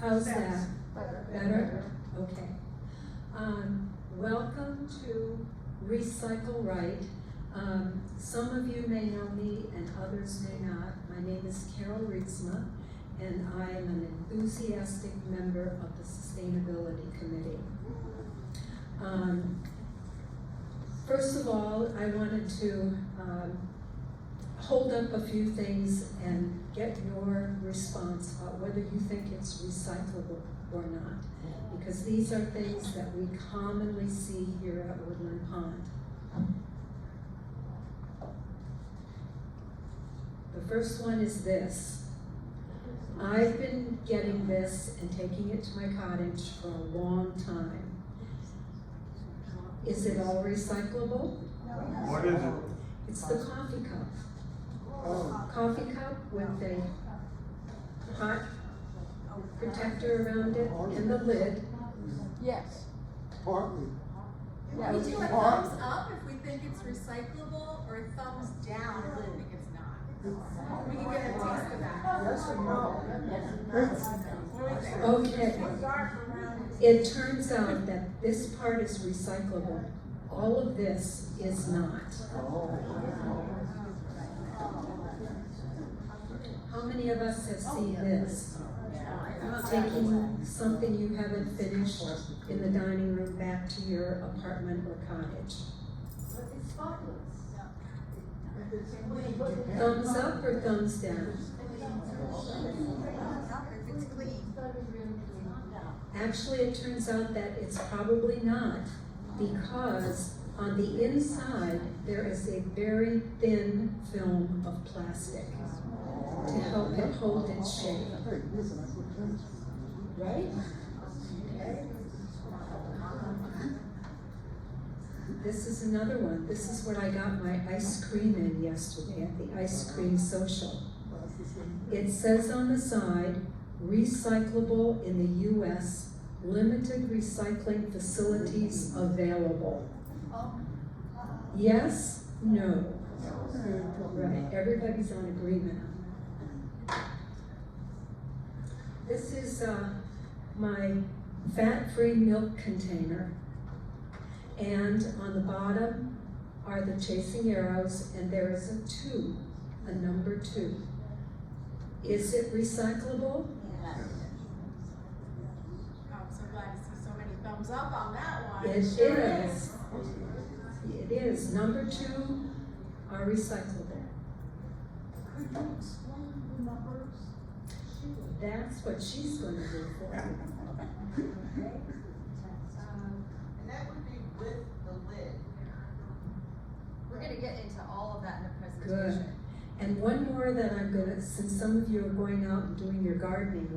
How's that? Better? Okay. Welcome to Recycle Right. Some of you may know me and others may not. My name is Carol Rietzma, and I am an enthusiastic member of the Sustainability Committee. First of all, I wanted to hold up a few things and get your response on whether you think it's recyclable or not, because these are things that we commonly see here at Woodland Pond. The first one is this. I've been getting this and taking it to my cottage for a long time. Is it all recyclable? What is it? It's the coffee cup. Coffee cup with a hot protector around it and the lid. Yes. Partly. Yeah. We do a thumbs up if we think it's recyclable, or a thumbs down if we think it's not. We can get a taste of that. Yes or no? Okay. It turns out that this part is recyclable. All of this is not. How many of us have seen this? Taking something you haven't finished in the dining room back to your apartment or cottage. Thumbs up or thumbs down? Actually, it turns out that it's probably not, because on the inside there is a very thin film of plastic to help it hold its shape. Right? Okay. This is another one. This is what I got my ice cream in yesterday at the ice cream social. It says on the side, recyclable in the U.S., limited recycling facilities available. Yes? No? Right, everybody's on agreement. This is my fat-free milk container, and on the bottom are the chasing arrows, and there is a number 2. Is it recyclable? Yes. I'm so glad to see so many thumbs up on that one. It Sure is. It is. Number 2 are recyclable. Could you explain the numbers? That's what she's going to do for you. And that would be with the lid. We're going to get into all of that in the Good. presentation. And one more that I'm gonna, since some of you are going out and doing your gardening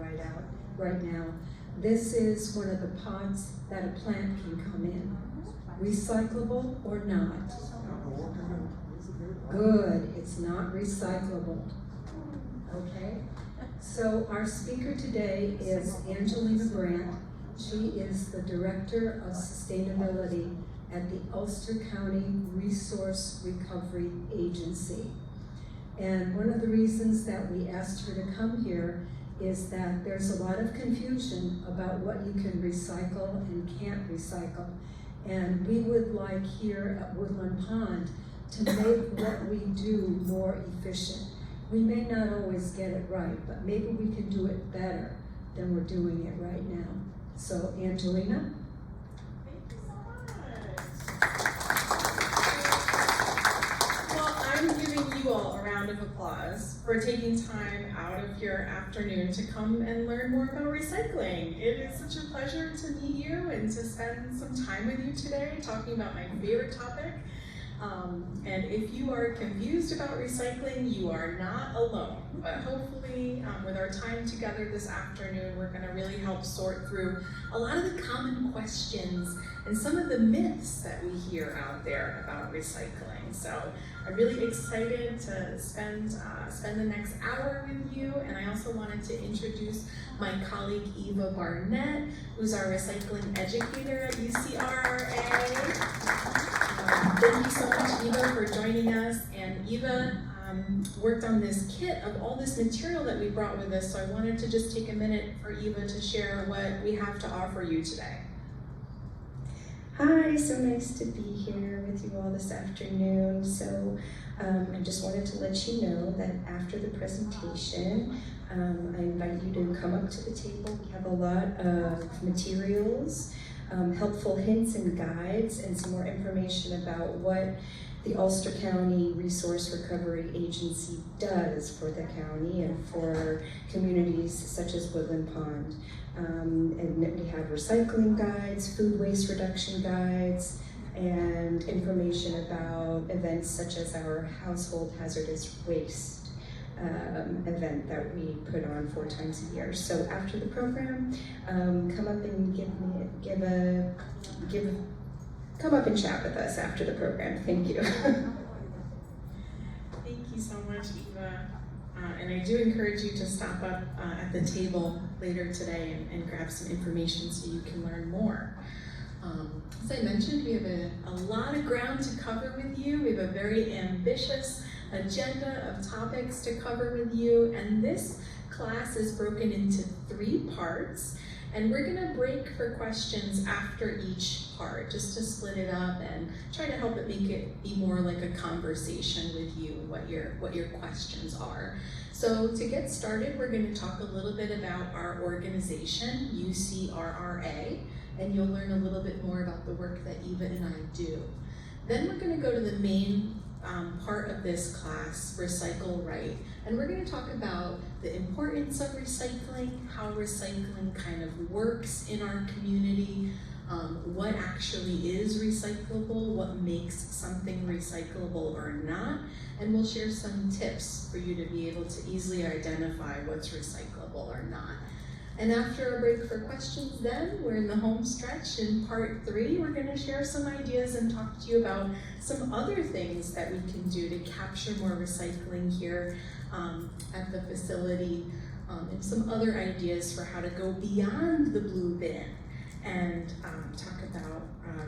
right now, this is one of the pots that a plant can come in. Recyclable or not? Good, it's not recyclable. Okay? So our speaker today is Angelina Brandt. She is the Director of Sustainability at the Ulster County Resource Recovery Agency. And one of the reasons that we asked her to come here is that there's a lot of confusion about what you can recycle and can't recycle. And we would like here at Woodland Pond to make what we do more efficient. We may not always get it right, but maybe we can do it better than we're doing it right now. So, Angelina? Thank you so much. Well, I'm giving you all a round of applause for taking time out of your afternoon to come and learn more about recycling. It is such a pleasure to meet you and to spend some time with you today talking about my favorite topic. And if you are confused about recycling, you are not alone. But hopefully, with our time together this afternoon, we're going to really help sort through a lot of the common questions and some of the myths that we hear out there about recycling. So I'm really excited to spend the next hour with you. And I also wanted to introduce my colleague Eva Barnett, who's our recycling educator at UCRRA. Thank you so much, Eva, for joining us. And Eva, worked on this kit of all this material that we brought with us, so I wanted to just take a minute for Eva to share what we have to offer you today. Hi, so nice to be here with you all this afternoon. So I just wanted to let you know that after the presentation, I invite you to come up to the table. We have a lot of materials, helpful hints and guides, and some more information about what the Ulster County Resource Recovery Agency does for the county and for communities such as Woodland Pond. And we have recycling guides, food waste reduction guides, and information about events such as our household hazardous waste event that we put on 4 times a year. So after the program, come up and come up and chat with us after the program. Thank you. Thank you so much, Eva. And I do encourage you to stop up at the table later today and grab some information so you can learn more. As I mentioned, we have a lot of ground to cover with you. We have a very ambitious agenda of topics to cover with you, and this class is broken into 3 parts. And we're gonna break for questions after each part, just to split it up and try to help it make it be more like a conversation with you, what your questions are. So to get started, we're gonna talk a little bit about our organization, UCRRA, and you'll learn a little bit more about the work that Eva and I do. Then we're gonna go to the main part of this class, Recycle Right, and we're going to talk about the importance of recycling, how recycling kind of works in our community, what actually is recyclable, what makes something recyclable or not, and we'll share some tips for you to be able to easily identify what's recyclable or not. And after a break for questions then, we're in the home stretch in part 3. We're gonna share some ideas and talk to you about some other things that we can do to capture more recycling here at the facility, and some other ideas for how to go beyond the blue bin and talk about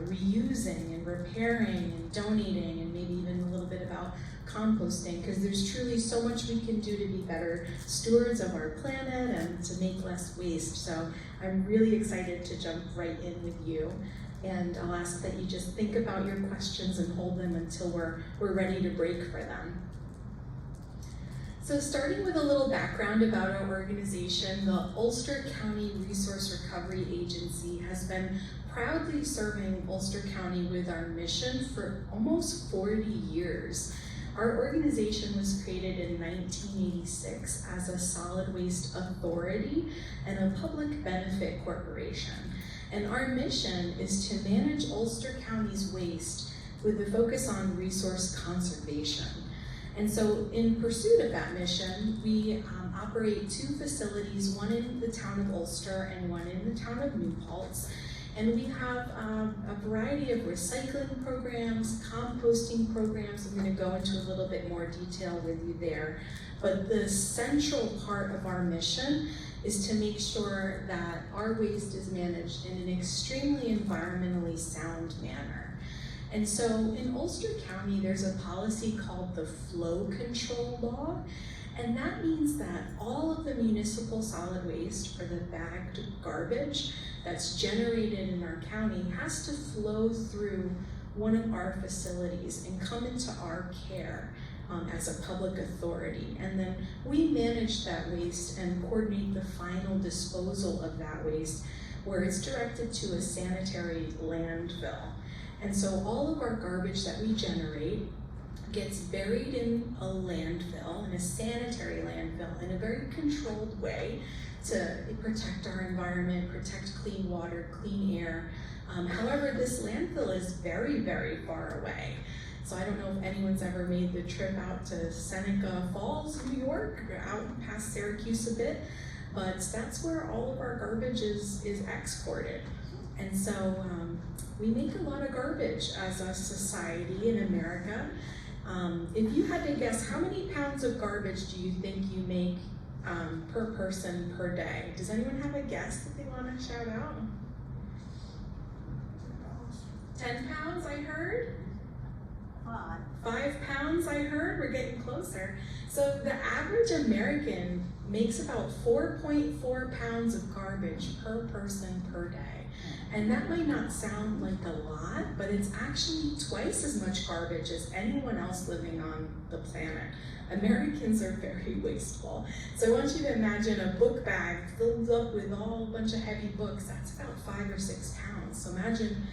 reusing and repairing and donating, and maybe even a little bit about composting, because there's truly so much we can do to be better stewards of our planet and to make less waste. So I'm really excited to jump right in with you, and I'll ask that you just think about your questions and hold them until we're ready to break for them. So starting with a little background about our organization, the Ulster County Resource Recovery Agency has been proudly serving Ulster County with our mission for almost 40 years. Our organization was created in 1986 as a solid waste authority and a public benefit corporation. And our mission is to manage Ulster County's waste with a focus on resource conservation. And so in pursuit of that mission, we operate 2 facilities, one in the town of Ulster and one in the town of New Paltz. And we have a variety of recycling programs, composting programs. I'm gonna go into a little bit more detail with you there. But the central part of our mission is to make sure that our waste is managed in an extremely environmentally sound manner. And so in Ulster County, there's a policy called the flow control law. And that means that all of the municipal solid waste, or the bagged garbage that's generated in our county, has to flow through one of our facilities and come into our care as a public authority. And then we manage that waste and coordinate the final disposal of that waste, where it's directed to a sanitary landfill. And so all of our garbage that we generate gets buried in a landfill, in a sanitary landfill, in a very controlled way to protect our environment, protect clean water, clean air. However, this landfill is very, very far away. So I don't know if anyone's ever made the trip out to Seneca Falls, New York, or out past Syracuse a bit, but that's where all of our garbage is exported. And so we make a lot of garbage as a society in America. If you had to guess, how many pounds of garbage do you think you make per person per day? Does anyone have a guess that they want to shout out? 10 pounds, I heard? 5. 5 pounds, I heard. We're getting closer. So the average American makes about 4.4 pounds of garbage per person per day. And that might not sound like a lot, but it's actually twice as much garbage as anyone else living on the planet. Americans are very wasteful. So I want you to imagine a book bag filled up with a whole bunch of heavy books. That's about 5 or 6 pounds. So imagine,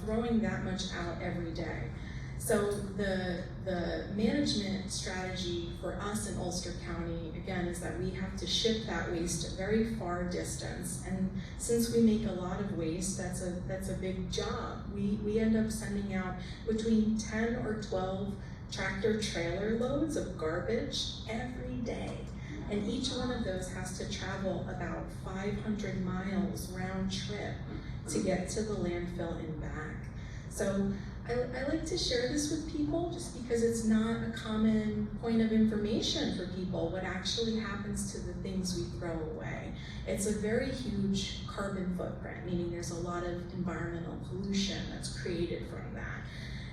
throwing that much out every day. So the management strategy for us in Ulster County, again, is that we have to ship that waste a very far distance. And since we make a lot of waste, that's a big job. We end up sending out between 10 or 12 tractor trailer loads of garbage every day. And each one of those has to travel about 500 miles round trip to get to the landfill and back. So I like to share this with people just because it's not a common point of information for people, what actually happens to the things we throw away. It's a very huge carbon footprint, meaning there's a lot of environmental pollution that's created from that.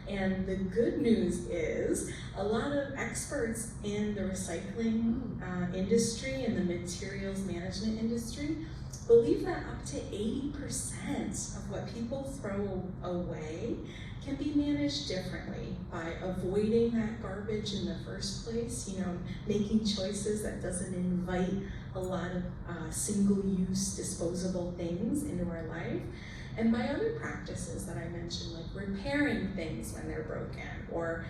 And the good news is a lot of experts in the recycling industry and the materials management industry believe that up to 80% of what people throw away can be managed differently by avoiding that garbage in the first place, making choices that doesn't invite a lot of single-use disposable things into our life. And by other practices that I mentioned, like repairing things when they're broken, or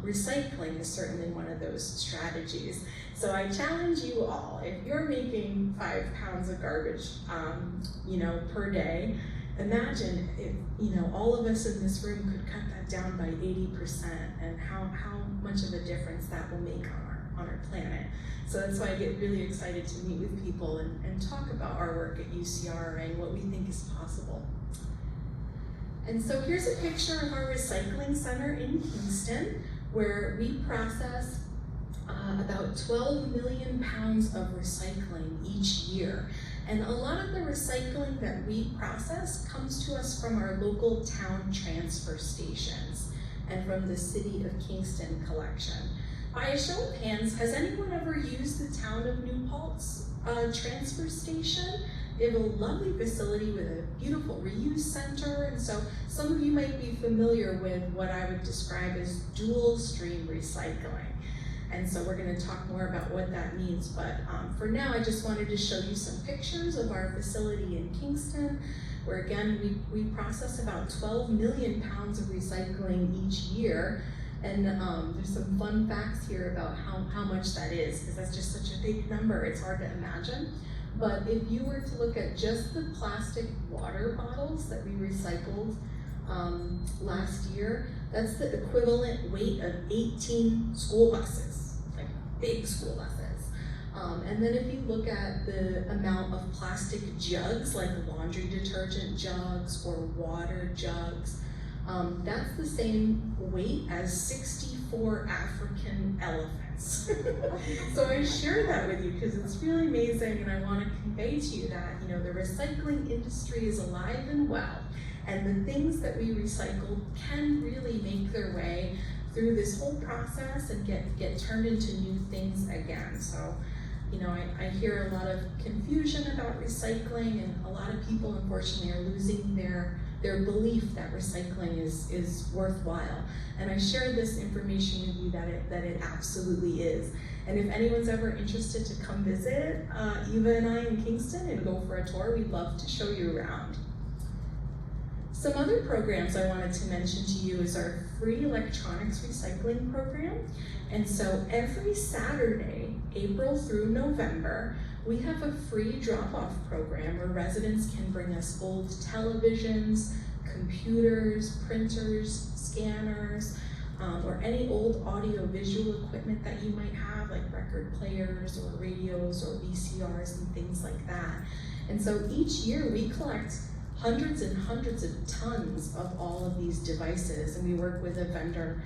recycling is certainly one of those strategies. So I challenge you all, if you're making 5 pounds of garbage, per day, imagine if, all of us in this room could cut that down by 80%, and how much of a difference that will make on our planet. So that's why I get really excited to meet with people and talk about our work at UCRRA and what we think is possible. And so here's a picture of our recycling center in Kingston, where we process about 12 million pounds of recycling each year. And a lot of the recycling that we process comes to us from our local town transfer stations and from the City of Kingston collection. By a show of hands, has anyone ever used the town of New Paltz transfer station? They have a lovely facility with a beautiful reuse center, and so some of you might be familiar with what I would describe as dual stream recycling. And so we're going to talk more about what that means, but for now I just wanted to show you some pictures of our facility in Kingston, where again we process about 12 million pounds of recycling each year. And there's some fun facts here about how much that is, because that's just such a big number, it's hard to imagine. But if you were to look at just the plastic water bottles that we recycled last year, that's the equivalent weight of 18 school buses, like big school buses. And then if you look at the amount of plastic jugs, like laundry detergent jugs or water jugs, that's the same weight as 64 African elephants. So I share that with you because it's really amazing, and I want to convey to you that the recycling industry is alive and well, and the things that we recycle can really make their way through this whole process and get turned into new things again. So I hear a lot of confusion about recycling, and a lot of people unfortunately are losing their belief that recycling is worthwhile. And I shared this information with you that it absolutely is. And if anyone's ever interested to come visit Eva and I in Kingston and go for a tour, we'd love to show you around. Some other programs I wanted to mention to you is our free electronics recycling program. And so every Saturday, April through November, we have a free drop-off program where residents can bring us old televisions, computers, printers, scanners, or any old audio-visual equipment that you might have, like record players or radios or VCRs and things like that. And so each year we collect hundreds and hundreds of tons of all of these devices, and we work with a vendor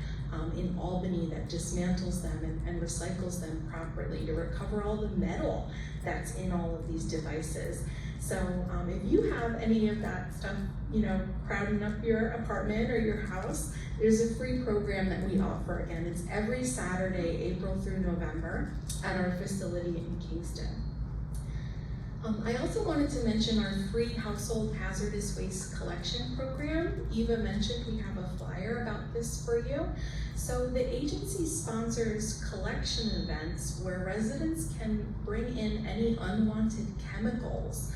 in Albany that dismantles them and recycles them properly to recover all the metal that's in all of these devices. So if you have any of that stuff, crowding up your apartment or your house, there's a free program that we offer. Again, it's every Saturday, April through November, at our facility in Kingston. I also wanted to mention our free household hazardous waste collection program. Eva mentioned we have a flyer about this for you. So the agency sponsors collection events where residents can bring in any unwanted chemicals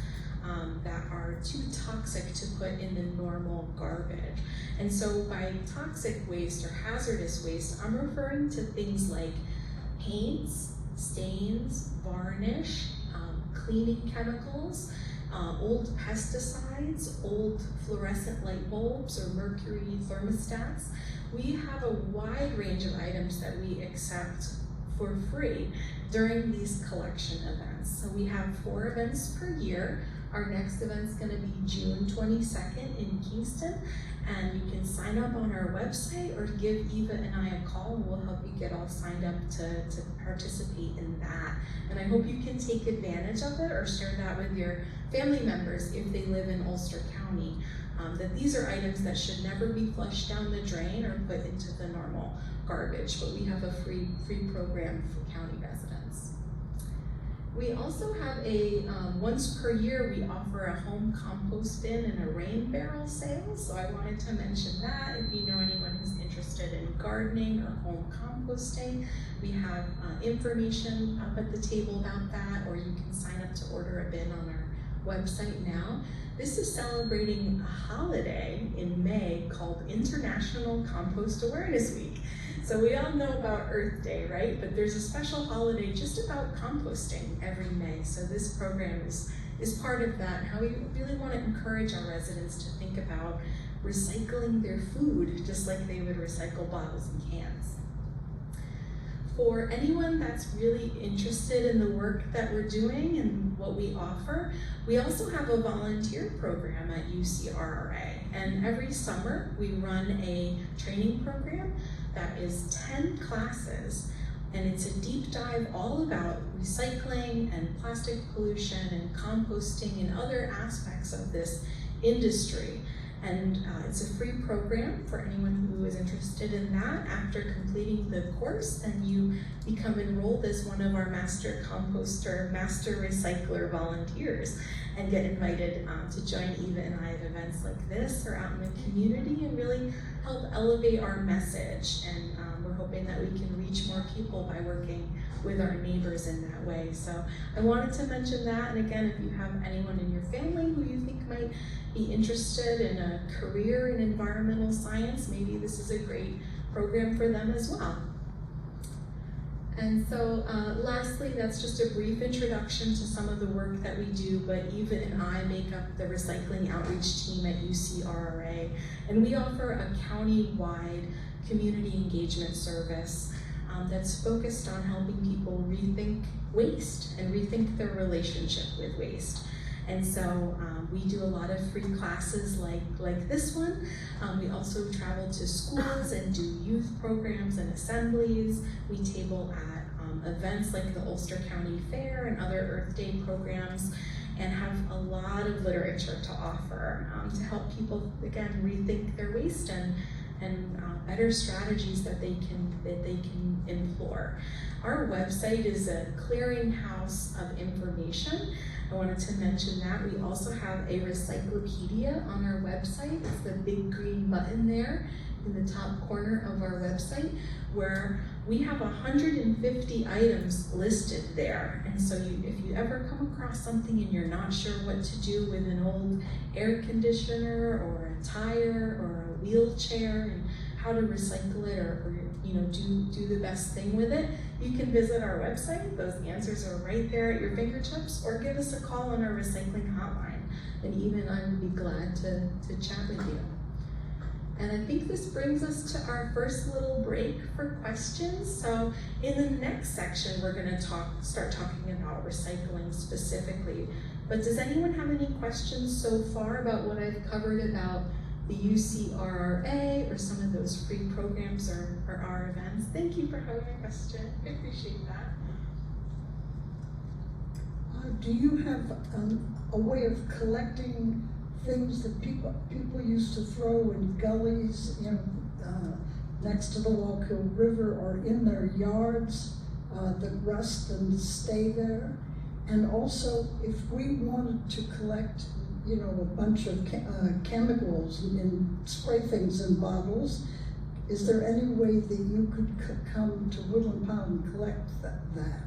that are too toxic to put in the normal garbage. And so by toxic waste or hazardous waste, I'm referring to things like paints, stains, varnish, cleaning chemicals, old pesticides, old fluorescent light bulbs or mercury thermostats. We have a wide range of items that we accept for free during these collection events. So we have 4 events per year. Our next event's gonna be June 22nd in Kingston, and you can sign up on our website or give Eva and I a call and we'll help you get all signed up to participate in that. And I hope you can take advantage of it or share that with your family members if they live in Ulster County. That these are items that should never be flushed down the drain or put into the normal garbage, but we have a free program for county residents. We also have a, once per year, we offer a home compost bin and a rain barrel sale. So I wanted to mention that if you know anyone who's interested in gardening or home composting, we have information up at the table about that, or you can sign up to order a bin on our website now. This is celebrating a holiday in May called International Compost Awareness Week. So we all know about Earth Day, right? But there's a special holiday just about composting every May. So this program is part of that, how we really want to encourage our residents to think about recycling their food just like they would recycle bottles and cans. For anyone that's really interested in the work that we're doing and what we offer, we also have a volunteer program at UCRRA. And every summer we run a training program that is 10 classes, and it's a deep dive all about recycling and plastic pollution and composting and other aspects of this industry. And it's a free program for anyone who is interested in that. After completing the course, then you become enrolled as one of our master composter, master recycler volunteers and get invited to join Eva and I at events like this or out in the community and really help elevate our message. And we're hoping that we can reach more people by working with our neighbors in that way. So I wanted to mention that. And again, if you have anyone in your family who you think might be interested in a career in environmental science, maybe this is a great program for them as well. And so lastly, that's just a brief introduction to some of the work that we do, but Eva and I make up the recycling outreach team at UCRRA, and we offer a county-wide community engagement service that's focused on helping people rethink waste and rethink their relationship with waste. And so we do a lot of free classes like this one. We also travel to schools and do youth programs and assemblies. We table at events like the Ulster County Fair and other Earth Day programs, and have a lot of literature to offer to help people, again, rethink their waste and better strategies that they can employ. Our website is a clearinghouse of information. I wanted to mention that. We also have a recyclopedia on our website. It's the big green button there in the top corner of our website, where we have 150 items listed there. And so if you ever come across something and you're not sure what to do with an old air conditioner or a tire or a wheelchair and how to recycle it or do the best thing with it, you can visit our website. Those answers are right there at your fingertips, or give us a call on our recycling hotline, and Eva and I would be glad to chat with you. And I think this brings us to our first little break for questions. So in the next section, we're gonna start talking about recycling specifically. But does anyone have any questions so far about what I've covered about the UCRRA or some of those free programs or our events? Thank you for having a question. I appreciate that. Do you have a way of collecting things that people used to throw in gullies, next to the Wallkill River or in their yards that rust and stay there? And also, if we wanted to collect, a bunch of chemicals and spray things in bottles, is there any way that you could come to Woodland Pond and collect that?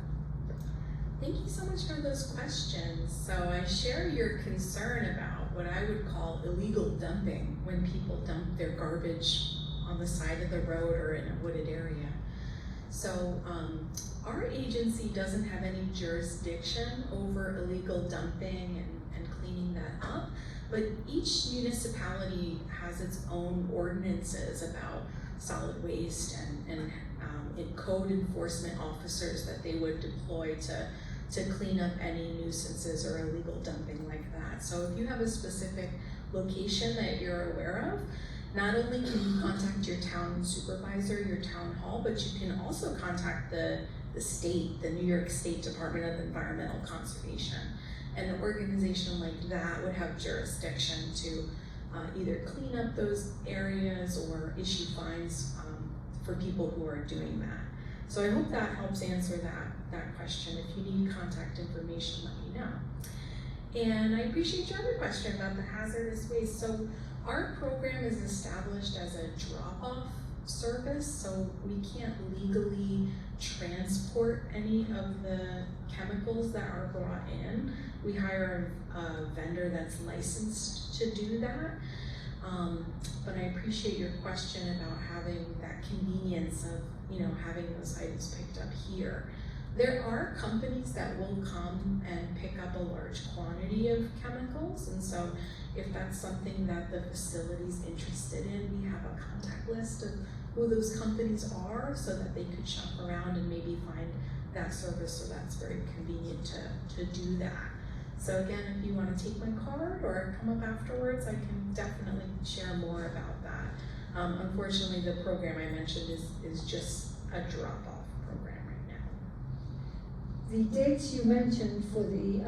Thank you so much for those questions. So I share your concern about what I would call illegal dumping, when people dump their garbage on the side of the road or in a wooded area. So our agency doesn't have any jurisdiction over illegal dumping and cleaning that up, but each municipality has its own ordinances about solid waste and code enforcement officers that they would deploy to clean up any nuisances or illegal dumping like that. So if you have a specific location that you're aware of, not only can you contact your town supervisor, your town hall, but you can also contact the state, the New York State Department of Environmental Conservation. And an organization like that would have jurisdiction to either clean up those areas or issue fines for people who are doing that. So I hope that helps answer that question. If you need contact information, let me know. And I appreciate your other question about the hazardous waste. So our program is established as a drop-off service, so we can't legally transport any of the chemicals that are brought in. We hire a vendor that's licensed to do that. But I appreciate your question about having that convenience of having those items picked up here. There are companies that will come and pick up a large quantity of chemicals, and so if that's something that the facility's interested in, we have a contact list of who those companies are so that they could shop around and maybe find that service, so that's very convenient to do that. So again, if you want to take my card or come up afterwards, I can definitely share more about that. Unfortunately, the program I mentioned is just a drop-off program right now. The dates you mentioned for the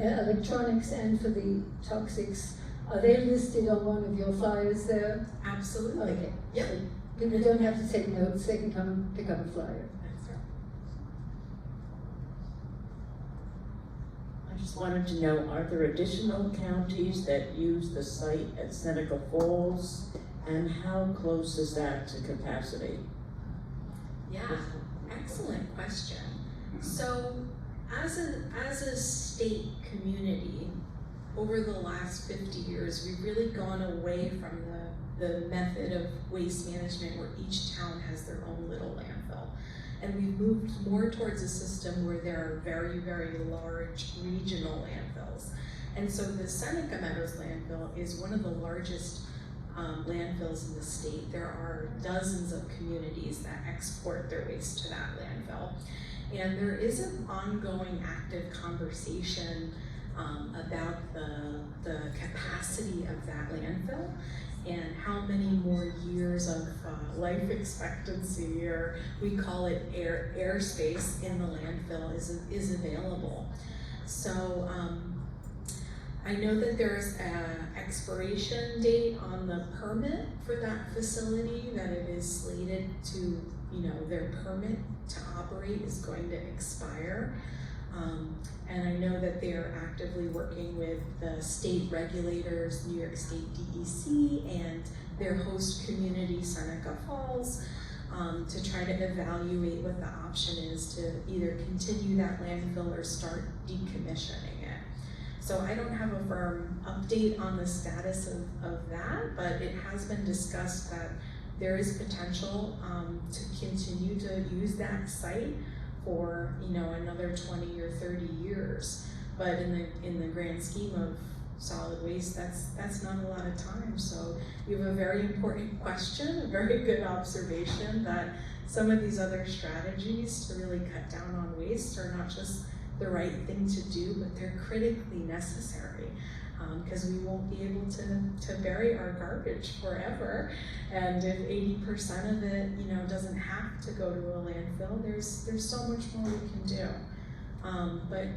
electronics and for the toxics, are they listed on one of your flyers there? Absolutely. Okay. Yep. So people don't have to take notes, they can come pick up a flyer. That's right. I just wanted to know, are there additional counties that use the site at Seneca Falls? And how close is that to capacity? Yeah, excellent question. So as a state community, over the last 50 years, we've really gone away from the method of waste management where each town has their own little landfill. And we've moved more towards a system where there are very, very large regional landfills. And so the Seneca Meadows landfill is one of the largest landfills in the state. There are dozens of communities that export their waste to that landfill. And there is an ongoing active conversation about the capacity of that landfill and how many more years of life expectancy, or we call it airspace in the landfill, is available. So I know that there's an expiration date on the permit for that facility, that it is slated to, their permit to operate is going to expire. And I know that they are actively working with the state regulators, New York State DEC, and their host community, Seneca Falls, to try to evaluate what the option is to either continue that landfill or start decommissioning it. So I don't have a firm update on the status of that, but it has been discussed that there is potential to continue to use that site for another 20 or 30 years. But in the grand scheme solid waste, that's not a lot of time. So you have a very important question, a very good observation that some of these other strategies to really cut down on waste are not just the right thing to do, but they're critically necessary. Because we won't be able to bury our garbage forever. And if 80% of it, doesn't have to go to a landfill, there's so much more we can do. But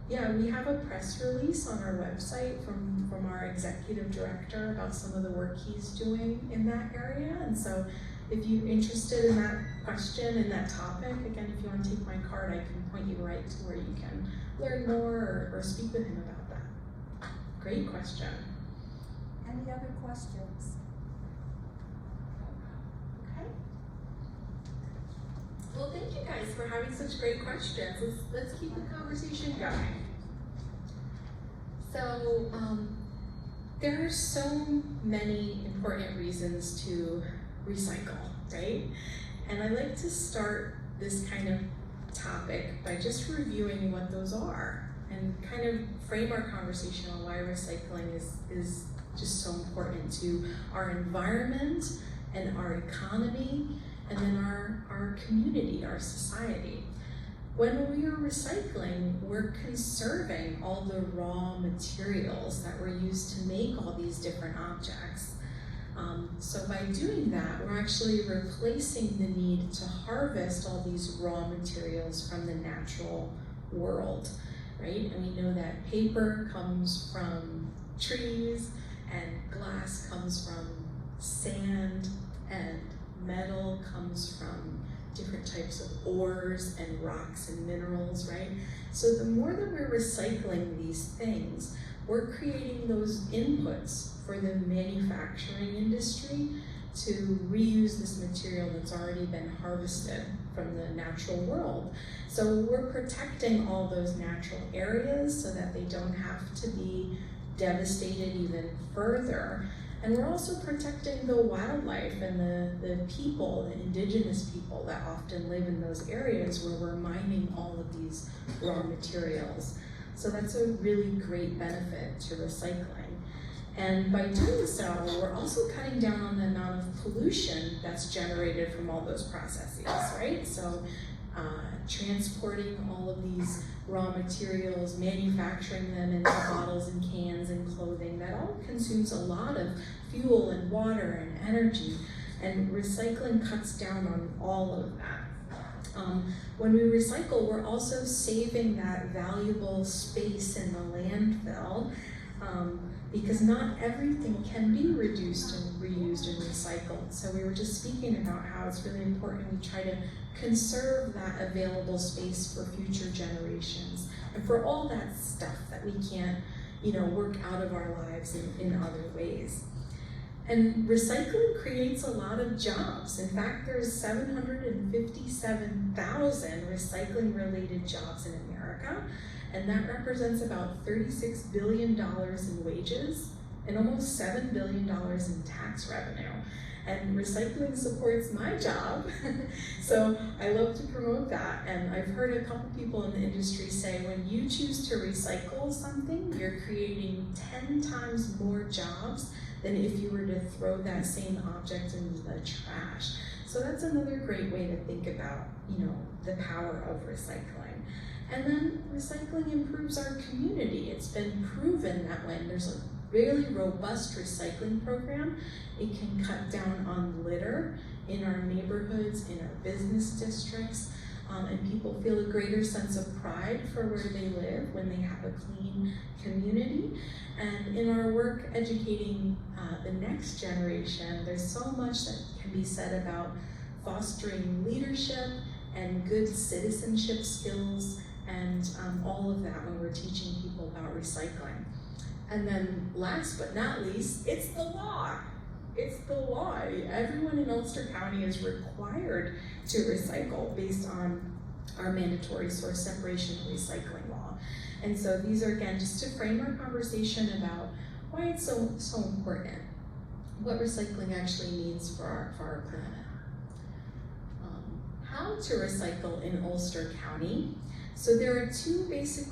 yeah, we have a press release on our website from our executive director about some of the work he's doing in that area. And so if you're interested in that question and that topic, again, if you want to take my card, I can point you right to where you can learn more or speak with him about that. Great question. Any other questions? Okay. Well, thank you guys for having such great questions. Let's keep the conversation going. So, there are so many important reasons to recycle, right? And I like to start this kind of topic by just reviewing what those are and kind of frame our conversation on why recycling is just so important to our environment and our economy and then our community, our society. When we are recycling, we're conserving all the raw materials that were used to make all these different objects. So by doing that, we're actually replacing the need to harvest all these raw materials from the natural world, right? And we know that paper comes from trees, and glass comes from sand, and metal comes from different types of ores and rocks and minerals, right? So the more that we're recycling these things, we're creating those inputs for the manufacturing industry to reuse this material that's already been harvested from the natural world. So we're protecting all those natural areas so that they don't have to be devastated even further. And we're also protecting the wildlife and the people, the indigenous people that often live in those areas where we're mining all of these raw materials. So that's a really great benefit to recycling. And by doing so, we're also cutting down on the amount of pollution that's generated from all those processes, right? So transporting all of these raw materials, manufacturing them into bottles and cans and clothing, that all consumes a lot of fuel and water and energy, and recycling cuts down on all of that. When we recycle, we're also saving that valuable space in the landfill, because not everything can be reduced and reused and recycled. So we were just speaking about how it's really important we try to conserve that available space for future generations and for all that stuff that we can't, work out of our lives in other ways. And recycling creates a lot of jobs. In fact, there's 757,000 recycling-related jobs in America, and that represents about $36 billion in wages and almost $7 billion in tax revenue. And recycling supports my job, so I love to promote that. And I've heard a couple people in the industry say when you choose to recycle something, you're creating 10 times more jobs than if you were to throw that same object into the trash. So that's another great way to think about, the power of recycling. And then recycling improves our community. It's been proven that when there's a really robust recycling program, it can cut down on litter in our neighborhoods, in our business districts, and people feel a greater sense of pride for where they live when they have a clean community. And in our work educating the next generation, there's so much that can be said about fostering leadership and good citizenship skills and all of that when we're teaching people about recycling. And then last but not least, it's the law. It's the law. Everyone in Ulster County is required to recycle based on our mandatory source separation and recycling law. And so these are, again, just to frame our conversation about why it's so important, what recycling actually means for our planet. How to recycle in Ulster County. So there are two basic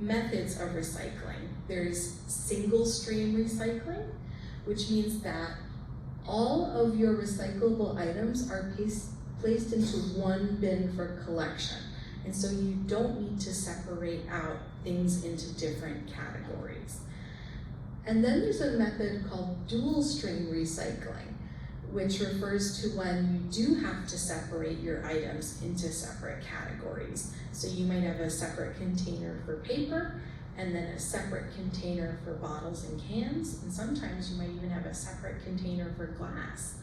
methods of recycling. There's single stream recycling, which means that all of your recyclable items are placed into one bin for collection. And so you don't need to separate out things into different categories. And then there's a method called dual stream recycling, which refers to when you do have to separate your items into separate categories. So you might have a separate container for paper, and then a separate container for bottles and cans, and sometimes you might even have a separate container for glass.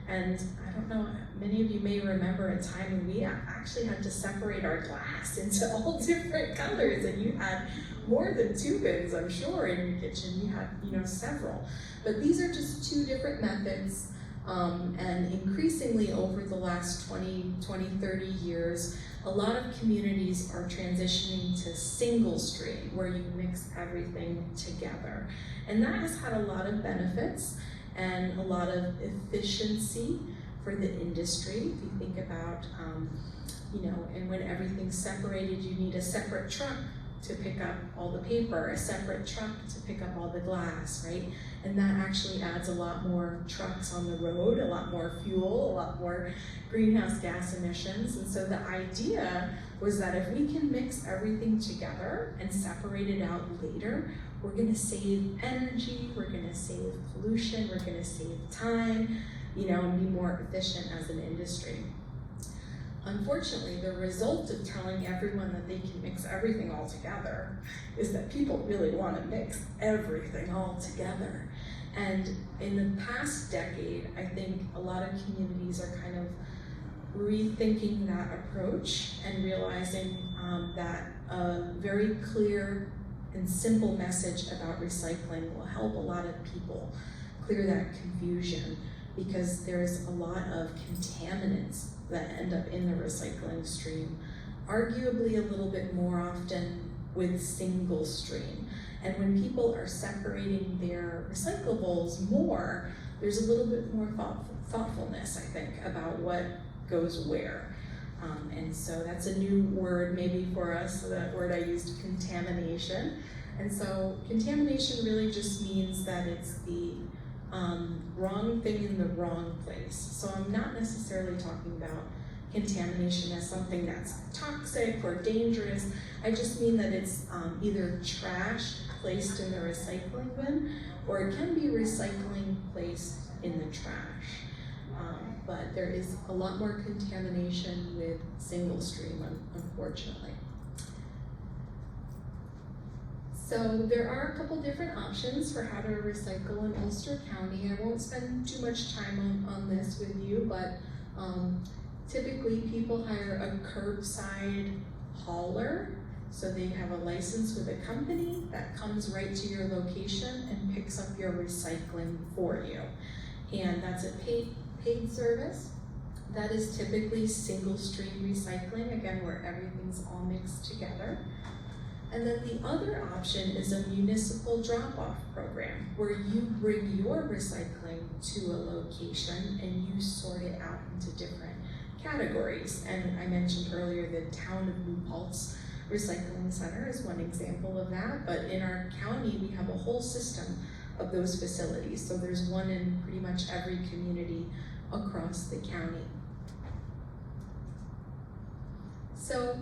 And I don't know, many of you may remember a time when we actually had to separate our glass into all different colors, and you had more than 2 bins, I'm sure, in your kitchen. You had, several. But these are just 2 different methods, and increasingly over the last 20, 30 years, a lot of communities are transitioning to single stream, where you mix everything together. And that has had a lot of benefits and a lot of efficiency for the industry. If you think about, and when everything's separated, you need a separate truck to pick up all the paper, a separate truck to pick up all the glass, right? And that actually adds a lot more trucks on the road, a lot more fuel, a lot more greenhouse gas emissions. And so the idea was that if we can mix everything together and separate it out later, we're gonna save energy, we're gonna save pollution, we're gonna save time, and be more efficient as an industry. Unfortunately, the result of telling everyone that they can mix everything all together is that people really want to mix everything all together. And in the past decade, I think a lot of communities are kind of rethinking that approach and realizing that a very clear and simple message about recycling will help a lot of people clear that confusion, because there's a lot of contaminants that end up in the recycling stream, arguably a little bit more often with single stream. And when people are separating their recyclables more, there's a little bit more thoughtfulness, I think, about what goes where. And so that's a new word maybe for us, that word I used, contamination. And so contamination really just means that it's the wrong thing in the wrong place. So I'm not necessarily talking about contamination as something that's toxic or dangerous. I just mean that it's either trash placed in the recycling bin, or it can be recycling placed in the trash. But there is a lot more contamination with single stream, unfortunately. So there are a couple different options for how to recycle in Ulster County. I won't spend too much time on this with you, but typically people hire a curbside hauler. So they have a license with a company that comes right to your location and picks up your recycling for you. And that's a paid service. That is typically single stream recycling, again, where everything's all mixed together. And then the other option is a municipal drop-off program, where you bring your recycling to a location and you sort it out into different categories. And I mentioned earlier the town of New Paltz Recycling Center is one example of that, but in our county we have a whole system of those facilities. So there's one in pretty much every community across the county. So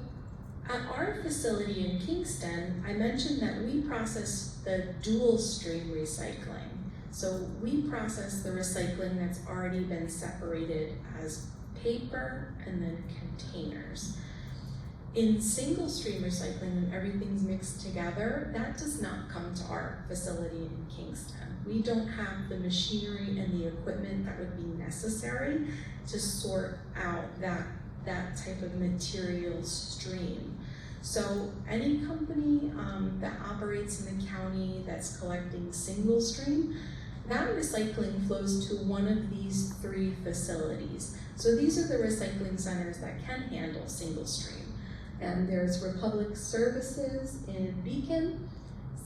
at our facility in Kingston, I mentioned that we process the dual stream recycling. So we process the recycling that's already been separated as paper and then containers. In single stream recycling, when everything's mixed together, that does not come to our facility in Kingston. We don't have the machinery and the equipment that would be necessary to sort out that type of material stream. So any company that operates in the county that's collecting single stream, that recycling flows to one of these 3 facilities. So these are the recycling centers that can handle single stream. And there's Republic Services in Beacon,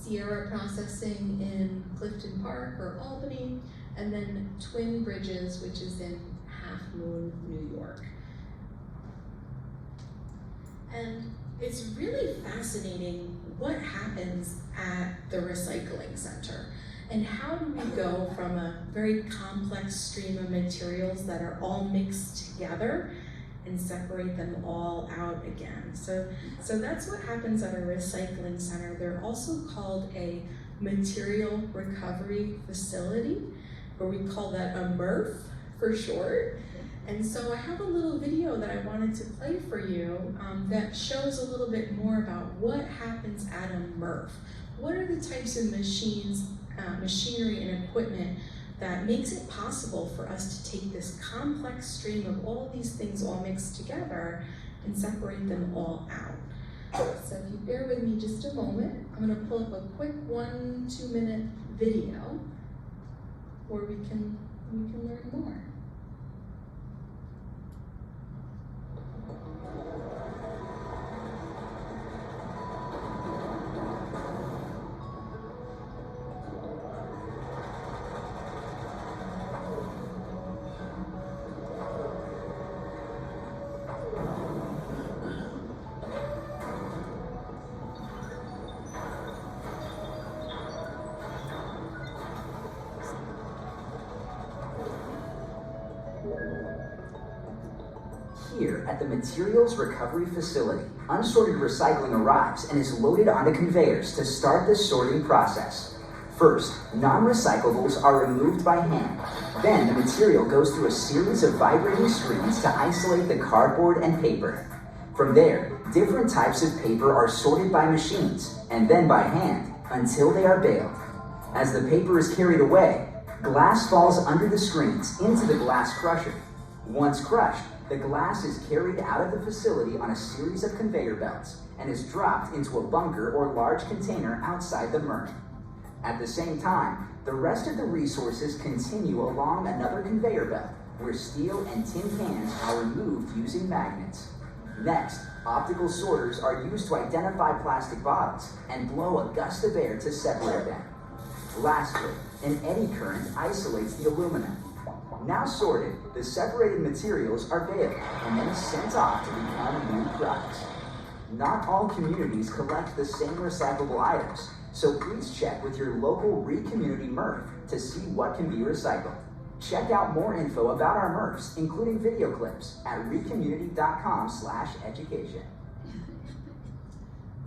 UCRRA Processing in Clifton Park or Albany, and then Twin Bridges, which is in Half Moon, New York. And it's really fascinating what happens at the recycling center. And how do we go from a very complex stream of materials that are all mixed together and separate them all out again? So that's what happens at a recycling center. They're also called a material recovery facility, or we call that a MRF for short. And so I have a little video that I wanted to play for you that shows a little bit more about what happens at a MRF. What are the types of machinery and equipment that makes it possible for us to take this complex stream of all these things all mixed together and separate them all out. So if you bear with me just a moment, I'm gonna pull up a quick 1-2 minute video where we can learn more. Here at the Materials Recovery Facility, unsorted recycling arrives and is loaded onto conveyors to start the sorting process. First, non-recyclables are removed by hand. Then the material goes through a series of vibrating screens to isolate the cardboard and paper. From there, different types of paper are sorted by machines and then by hand until they are baled. As the paper is carried away, glass falls under the screens into the glass crusher. Once crushed, the glass is carried out of the facility on a series of conveyor belts and is dropped into a bunker or large container outside the MRF. At the same time, the rest of the resources continue along another conveyor belt where steel and tin cans are removed using magnets. Next, optical sorters are used to identify plastic bottles and blow a gust of air to separate them. Lastly, an eddy current isolates the aluminum. Now sorted, the separated materials are baled and then sent off to become new products. Not all communities collect the same recyclable items, so please check with your local Community MRF to see what can be recycled. Check out more info about our MRFs, including video clips, at recommunity.com/education.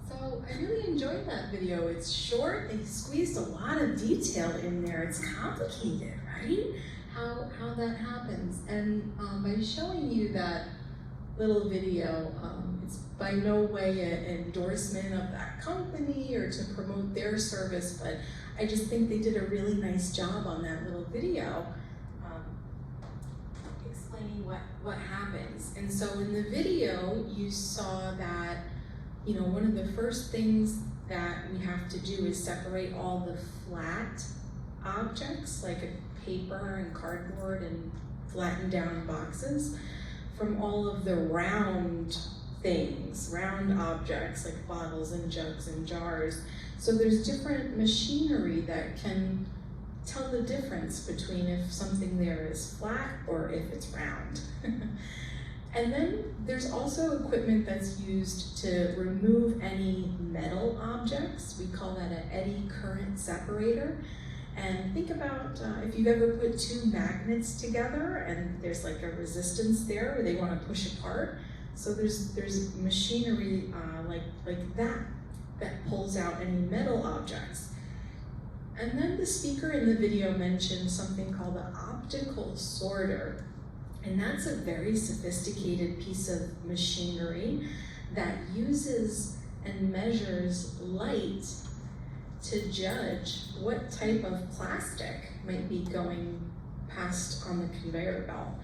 So I really enjoyed that video. It's short, they squeezed a lot of detail in there. It's complicated, right? How that happens. And by showing you that little video, it's by no way an endorsement of that company or to promote their service, but I just think they did a really nice job on that little video explaining what happens. And so in the video, you saw that, you know, one of the first things that we have to do is separate all the flat objects like a paper and cardboard and flattened down boxes from all of the round things, round objects like bottles and jugs and jars. So there's different machinery that can tell the difference between if something there is flat or if it's round. And then there's also equipment that's used to remove any metal objects. We call that an eddy current separator. And think about if you've ever put two magnets together and there's like a resistance there where they want to push apart. So there's machinery like that pulls out any metal objects. And then the speaker in the video mentioned something called an optical sorter. And that's a very sophisticated piece of machinery that uses and measures light to judge what type of plastic might be going past on the conveyor belt.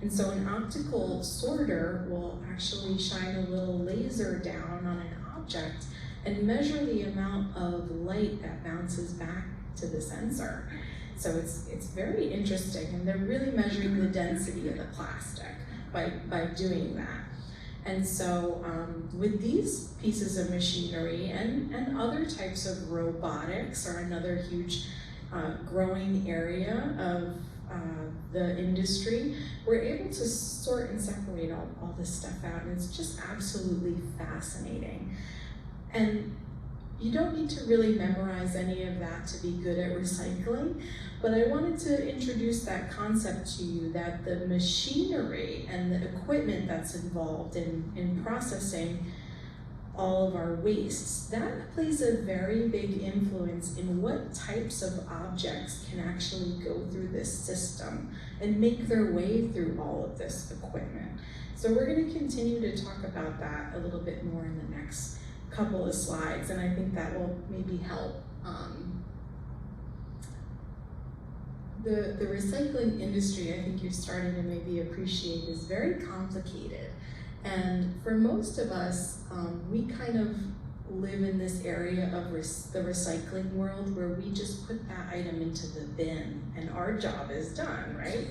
And so an optical sorter will actually shine a little laser down on an object and measure the amount of light that bounces back to the sensor. So it's very interesting, and they're really measuring the density of the plastic by doing that. And so with these pieces of machinery and other types of robotics are another huge growing area of the industry, we're able to sort and separate all this stuff out, and it's just absolutely fascinating. And you don't need to really memorize any of that to be good at recycling, but I wanted to introduce that concept to you, that the machinery and the equipment that's involved in processing all of our wastes, that plays a very big influence in what types of objects can actually go through this system and make their way through all of this equipment. So we're going to continue to talk about that a little bit more in the next couple of slides, and I think that will maybe help. The recycling industry, I think you're starting to maybe appreciate, is very complicated. And for most of us, we kind of live in this area of the recycling world where we just put that item into the bin and our job is done, right?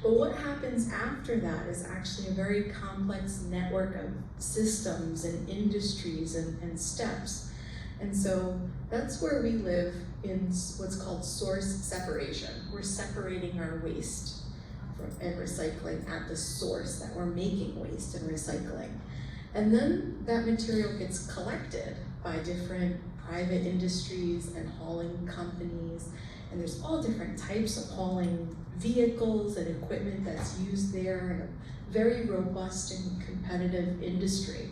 But what happens after that is actually a very complex network of systems and industries and steps. And so that's where we live in what's called source separation. We're separating our waste and recycling at the source that we're making waste and recycling. And then that material gets collected by different private industries and hauling companies. And there's all different types of hauling vehicles and equipment that's used there, and a very robust and competitive industry.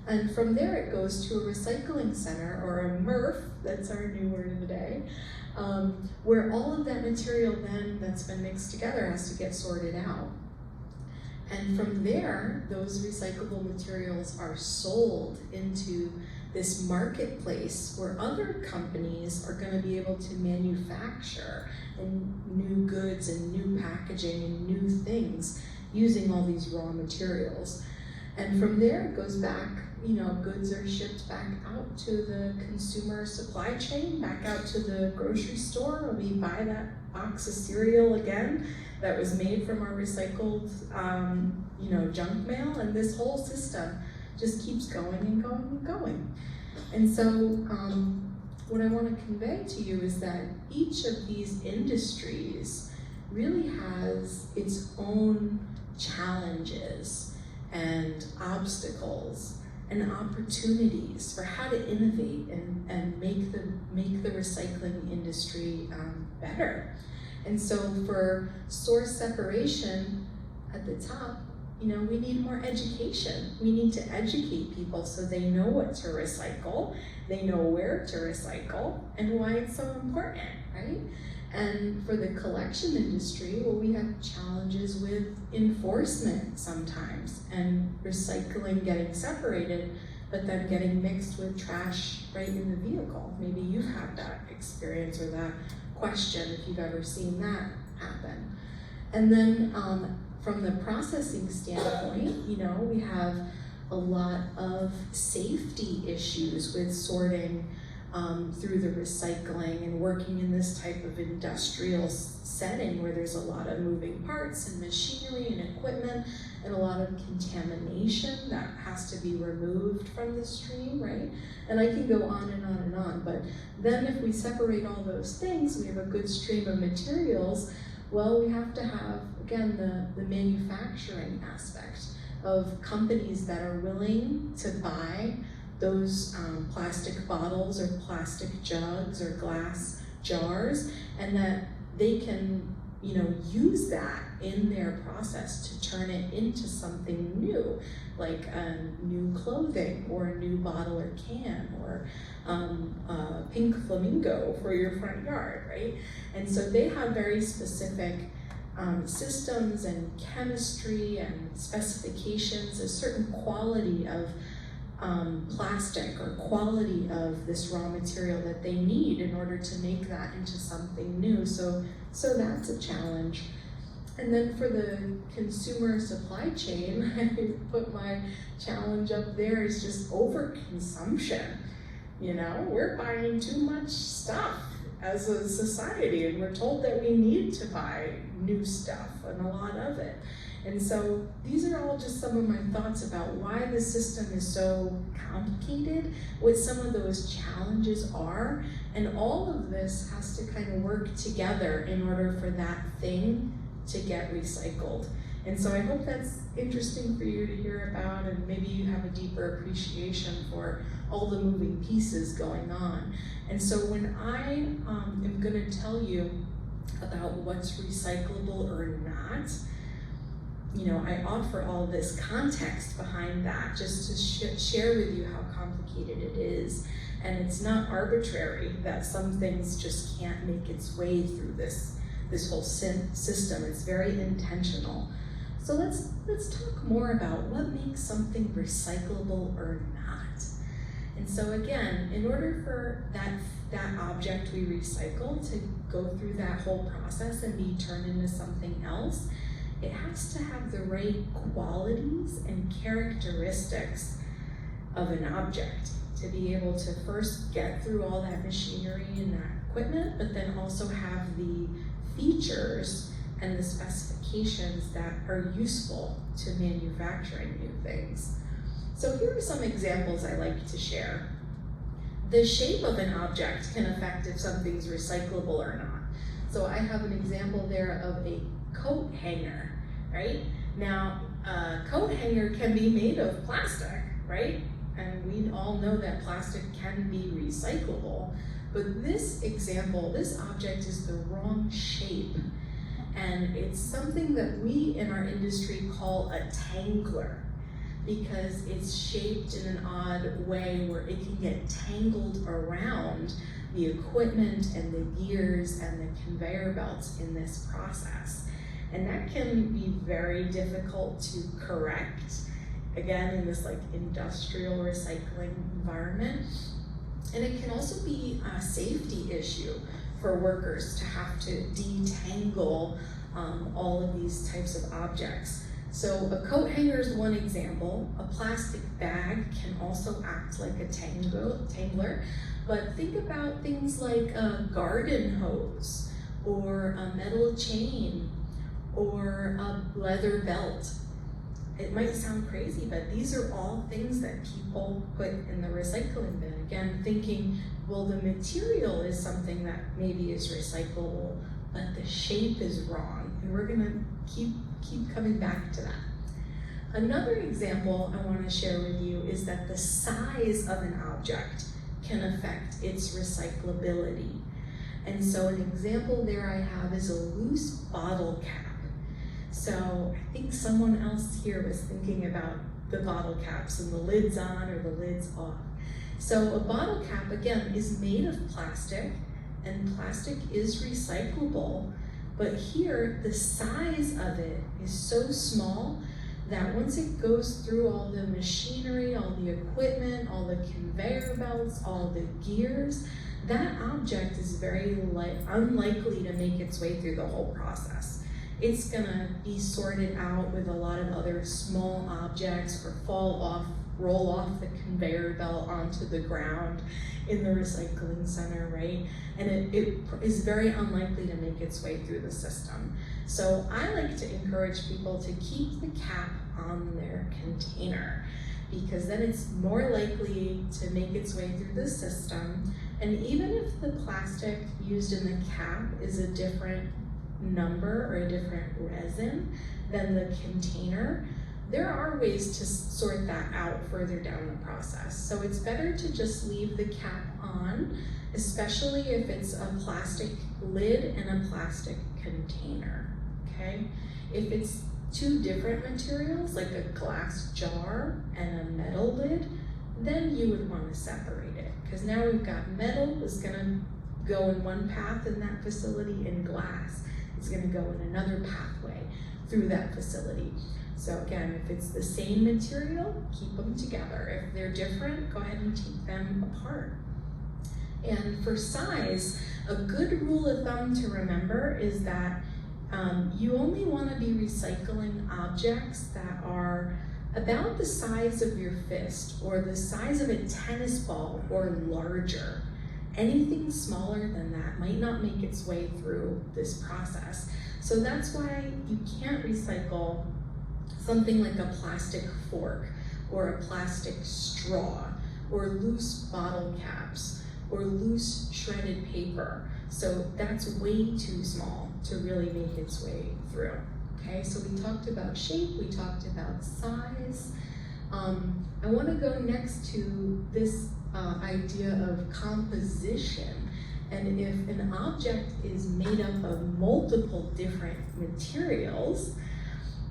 And from there it goes to a recycling center, or a MRF, that's our new word of the day, where all of that material then that's been mixed together has to get sorted out. And from there, those recyclable materials are sold into this marketplace where other companies are going to be able to manufacture new goods and new packaging and new things using all these raw materials. And from there it goes back, goods are shipped back out to the consumer supply chain, back out to the grocery store, and we buy that box of cereal again that was made from our recycled junk mail, and this whole system just keeps going and going and going. And so what I want to convey to you is that each of these industries really has its own challenges and obstacles and opportunities for how to innovate and make the recycling industry better. And so for source separation at the top, we need more education. We need to educate people so they know what to recycle, they know where to recycle, and why it's so important, right? And for the collection industry, well, we have challenges with enforcement sometimes, and recycling getting separated, but then getting mixed with trash right in the vehicle. Maybe you've had that experience or that question if you've ever seen that happen. And then from the processing standpoint, we have a lot of safety issues with sorting through the recycling and working in this type of industrial setting where there's a lot of moving parts and machinery and equipment and a lot of contamination that has to be removed from the stream, right? And I can go on and on and on, but then if we separate all those things, we have a good stream of materials. Well, we have to have, again, the manufacturing aspect of companies that are willing to buy those plastic bottles or plastic jugs or glass jars, and that they can use that in their process to turn it into something new, like new clothing or a new bottle or can, or a pink flamingo for your front yard, right? And so they have very specific systems and chemistry and specifications, a certain quality of plastic or quality of this raw material that they need in order to make that into something new. So that's a challenge. And then for the consumer supply chain, I put my challenge up there is just overconsumption. We're buying too much stuff as a society, and we're told that we need to buy new stuff and a lot of it. And so these are all just some of my thoughts about why the system is so complicated, what some of those challenges are, and all of this has to kind of work together in order for that thing to get recycled. And so I hope that's interesting for you to hear about, and maybe you have a deeper appreciation for all the moving pieces going on. And so when I am gonna tell you about what's recyclable or not, you know, I offer all this context behind that just to share with you how complicated it is. And it's not arbitrary that some things just can't make its way through this whole system. It's very intentional. So let's talk more about what makes something recyclable or not. And so again, in order for that object we recycle to go through that whole process and be turned into something else, it has to have the right qualities and characteristics of an object to be able to first get through all that machinery and that equipment, but then also have the features and the specifications that are useful to manufacturing new things. So here are some examples I like to share. The shape of an object can affect if something's recyclable or not. So I have an example there of a coat hanger, right? Now, a coat hanger can be made of plastic, right? And we all know that plastic can be recyclable, but this example, this object is the wrong shape. And it's something that we in our industry call a tangler, because it's shaped in an odd way where it can get tangled around the equipment and the gears and the conveyor belts in this process. And that can be very difficult to correct, again, in this like industrial recycling environment. And it can also be a safety issue for workers to have to detangle all of these types of objects. So a coat hanger is one example. A plastic bag can also act like a tangler, but think about things like a garden hose, or a metal chain, or a leather belt. It might sound crazy, but these are all things that people put in the recycling bin. Again, thinking, well, the material is something that maybe is recyclable, but the shape is wrong. And we're gonna keep coming back to that. Another example I wanna share with you is that the size of an object can affect its recyclability. And so an example there I have is a loose bottle cap. So I think someone else here was thinking about the bottle caps and the lids on or the lids off. So a bottle cap, again, is made of plastic, and plastic is recyclable, but here the size of it is so small that once it goes through all the machinery, all the equipment, all the conveyor belts, all the gears, that object is very unlikely to make its way through the whole process. It's gonna be sorted out with a lot of other small objects or roll off the conveyor belt onto the ground in the recycling center, right? And it is very unlikely to make its way through the system. So I like to encourage people to keep the cap on their container, because then it's more likely to make its way through the system. And even if the plastic used in the cap is a different number or a different resin than the container, there are ways to sort that out further down the process. So it's better to just leave the cap on, especially if it's a plastic lid and a plastic container, okay? If it's two different materials, like a glass jar and a metal lid, then you would want to separate it, because now we've got metal is gonna go in one path in that facility, and glass is gonna go in another pathway through that facility. So again, if it's the same material, keep them together. If they're different, go ahead and take them apart. And for size, a good rule of thumb to remember is that you only want to be recycling objects that are about the size of your fist or the size of a tennis ball or larger. Anything smaller than that might not make its way through this process. So that's why you can't recycle something like a plastic fork or a plastic straw or loose bottle caps or loose shredded paper. So that's way too small to really make its way through. Okay, so we talked about shape, we talked about size. I want to go next to this idea of composition, and if an object is made up of multiple different materials,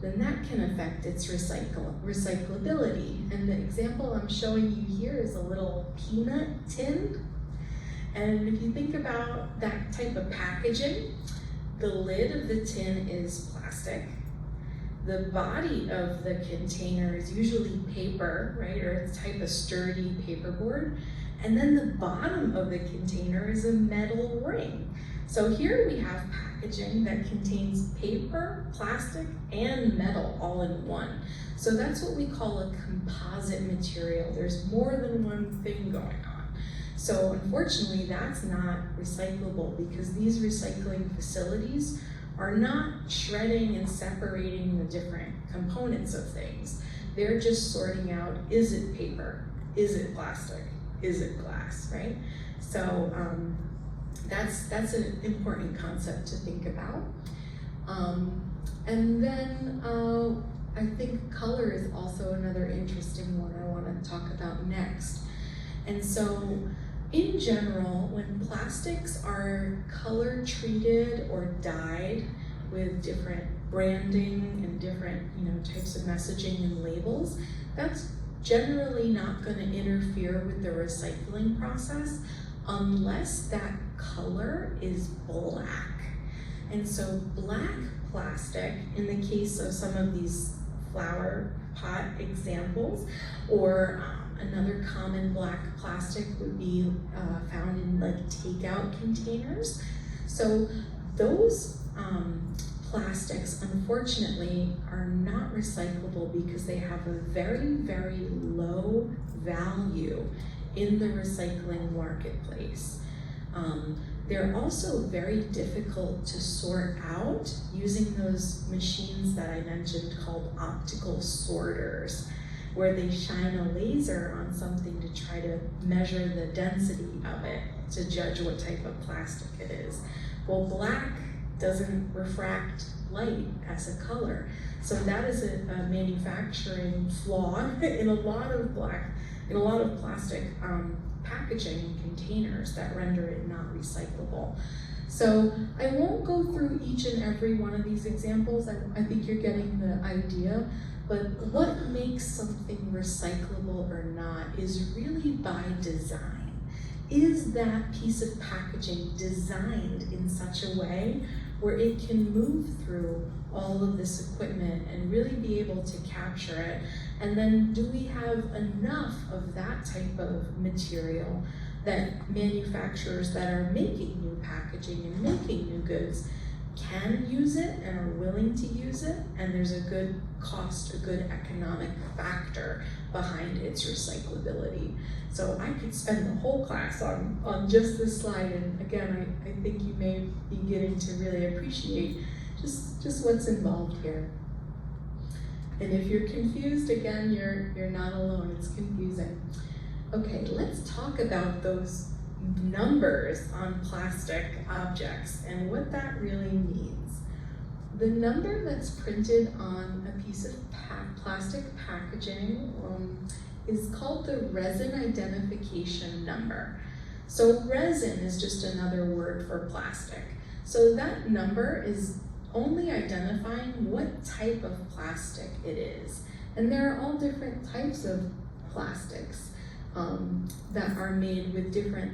then that can affect its recyclability. And the example I'm showing you here is a little peanut tin. And if you think about that type of packaging, the lid of the tin is plastic. The body of the container is usually paper, right, or a type of sturdy paperboard. And then the bottom of the container is a metal ring. So here we have packaging that contains paper, plastic, and metal all in one. So that's what we call a composite material. There's more than one thing going on. So unfortunately, that's not recyclable because these recycling facilities are not shredding and separating the different components of things. They're just sorting out, is it paper? Is it plastic? Is it glass, right? So that's an important concept to think about. And then I think color is also another interesting one I want to talk about next. And so in general, when plastics are color treated or dyed with different branding and different types of messaging and labels, that's generally not going to interfere with the recycling process unless that color is black. And so black plastic, in the case of some of these flower pot examples, or another common black plastic would be found in like takeout containers. So those plastics, unfortunately, are not recyclable because they have a very, very low value in the recycling marketplace. They're also very difficult to sort out using those machines that I mentioned called optical sorters, where they shine a laser on something to try to measure the density of it to judge what type of plastic it is. Well, black doesn't refract light as a color. So that is a manufacturing flaw in a lot of plastic packaging and containers that render it not recyclable. So I won't go through each and every one of these examples. I think you're getting the idea. But what makes something recyclable or not is really by design. Is that piece of packaging designed in such a way where it can move through all of this equipment and really be able to capture it? And then do we have enough of that type of material that manufacturers that are making new packaging and making new goods can use it and are willing to use it, and there's a good cost, a good economic factor behind its recyclability. So I could spend the whole class on just this slide, and again, I think you may be getting to really appreciate just what's involved here. And if you're confused, again, you're not alone, it's confusing. Okay, let's talk about those numbers on plastic objects and what that really means. The number that's printed on a piece of plastic packaging is called the resin identification number. So resin is just another word for plastic. So that number is only identifying what type of plastic it is. And there are all different types of plastics that are made with different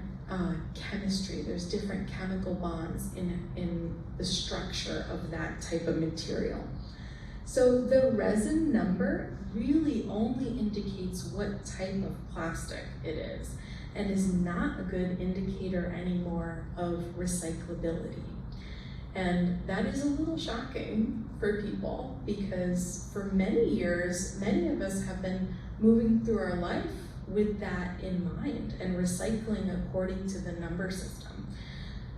chemistry. There's different chemical bonds in the structure of that type of material. So the resin number really only indicates what type of plastic it is and is not a good indicator anymore of recyclability. And that is a little shocking for people because for many years, many of us have been moving through our life with that in mind and recycling according to the number system.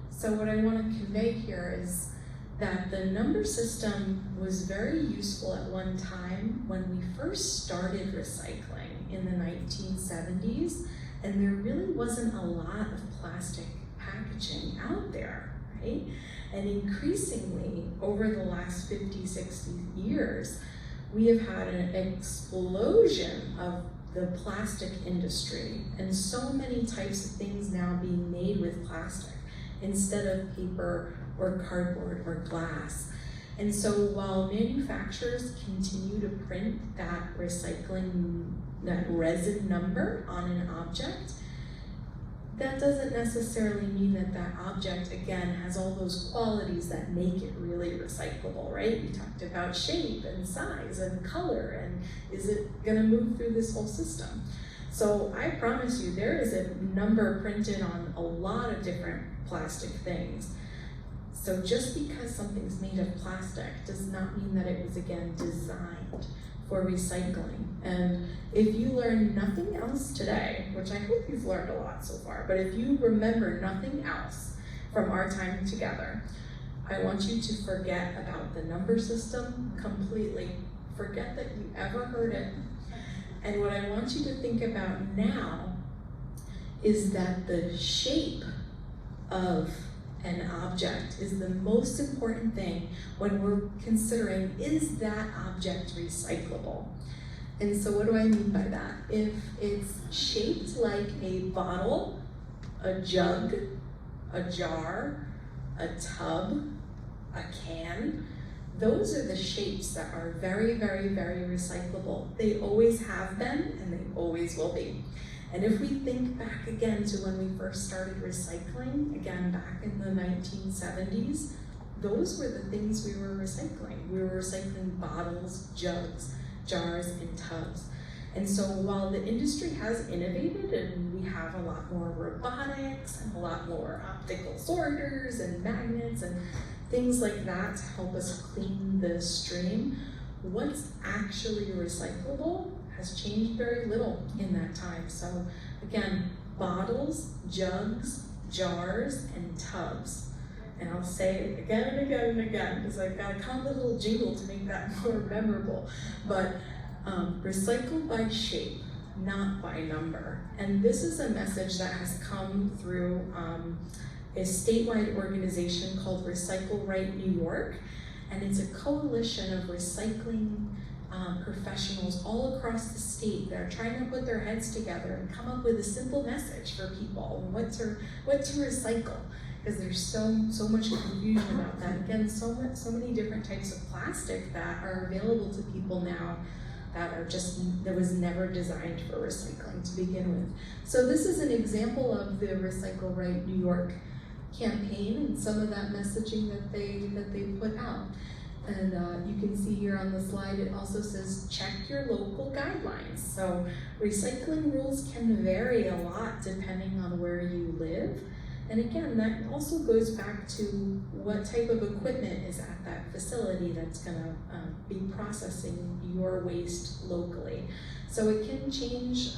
So what I want to convey here is that the number system was very useful at one time when we first started recycling in the 1970s, and there really wasn't a lot of plastic packaging out there, right? And increasingly, over the last 50, 60 years, we have had an explosion of the plastic industry and so many types of things now being made with plastic instead of paper or cardboard or glass. And so while manufacturers continue to print that resin number on an object, that doesn't necessarily mean that that object, again, has all those qualities that make it really recyclable, right? We talked about shape and size and color, and is it gonna move through this whole system? So I promise you, there is a number printed on a lot of different plastic things. So just because something's made of plastic does not mean that it was, again, designed for recycling. And if you learn nothing else today, which I hope you've learned a lot so far, but if you remember nothing else from our time together, I want you to forget about the number system completely. Forget that you ever heard it. And what I want you to think about now is that the shape of an object is the most important thing when we're considering, is that object recyclable? And so what do I mean by that? If it's shaped like a bottle, a jug, a jar, a tub, a can, those are the shapes that are very, very, very recyclable. They always have been and they always will be. And if we think back again to when we first started recycling, again back in the 1970s, those were the things we were recycling. We were recycling bottles, jugs, jars, and tubs. And so while the industry has innovated and we have a lot more robotics and a lot more optical sorters and magnets and things like that to help us clean the stream, what's actually recyclable has changed very little in that time. So again, bottles, jugs, jars, and tubs. And I'll say it again and again and again because I've got a common little jingle to make that more memorable. But recycle by shape, not by number. And this is a message that has come through a statewide organization called Recycle Right New York. And it's a coalition of recycling professionals all across the state that are trying to put their heads together and come up with a simple message for people on what to recycle, because there's so much confusion about that. Again, so many different types of plastic that are available to people now that was never designed for recycling to begin with. So this is an example of the Recycle Right New York campaign and some of that messaging that they put out. And you can see here on the slide, it also says, check your local guidelines. So recycling rules can vary a lot depending on where you live. And again, that also goes back to what type of equipment is at that facility that's gonna be processing your waste locally. So it can change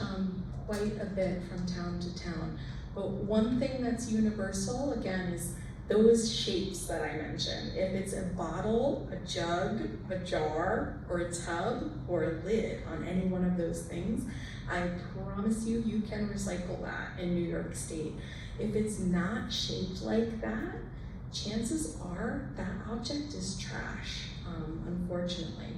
quite a bit from town to town. But one thing that's universal, again, is those shapes that I mentioned. If it's a bottle, a jug, a jar, or a tub, or a lid on any one of those things, I promise you, you can recycle that in New York State. If it's not shaped like that, chances are that object is trash, unfortunately.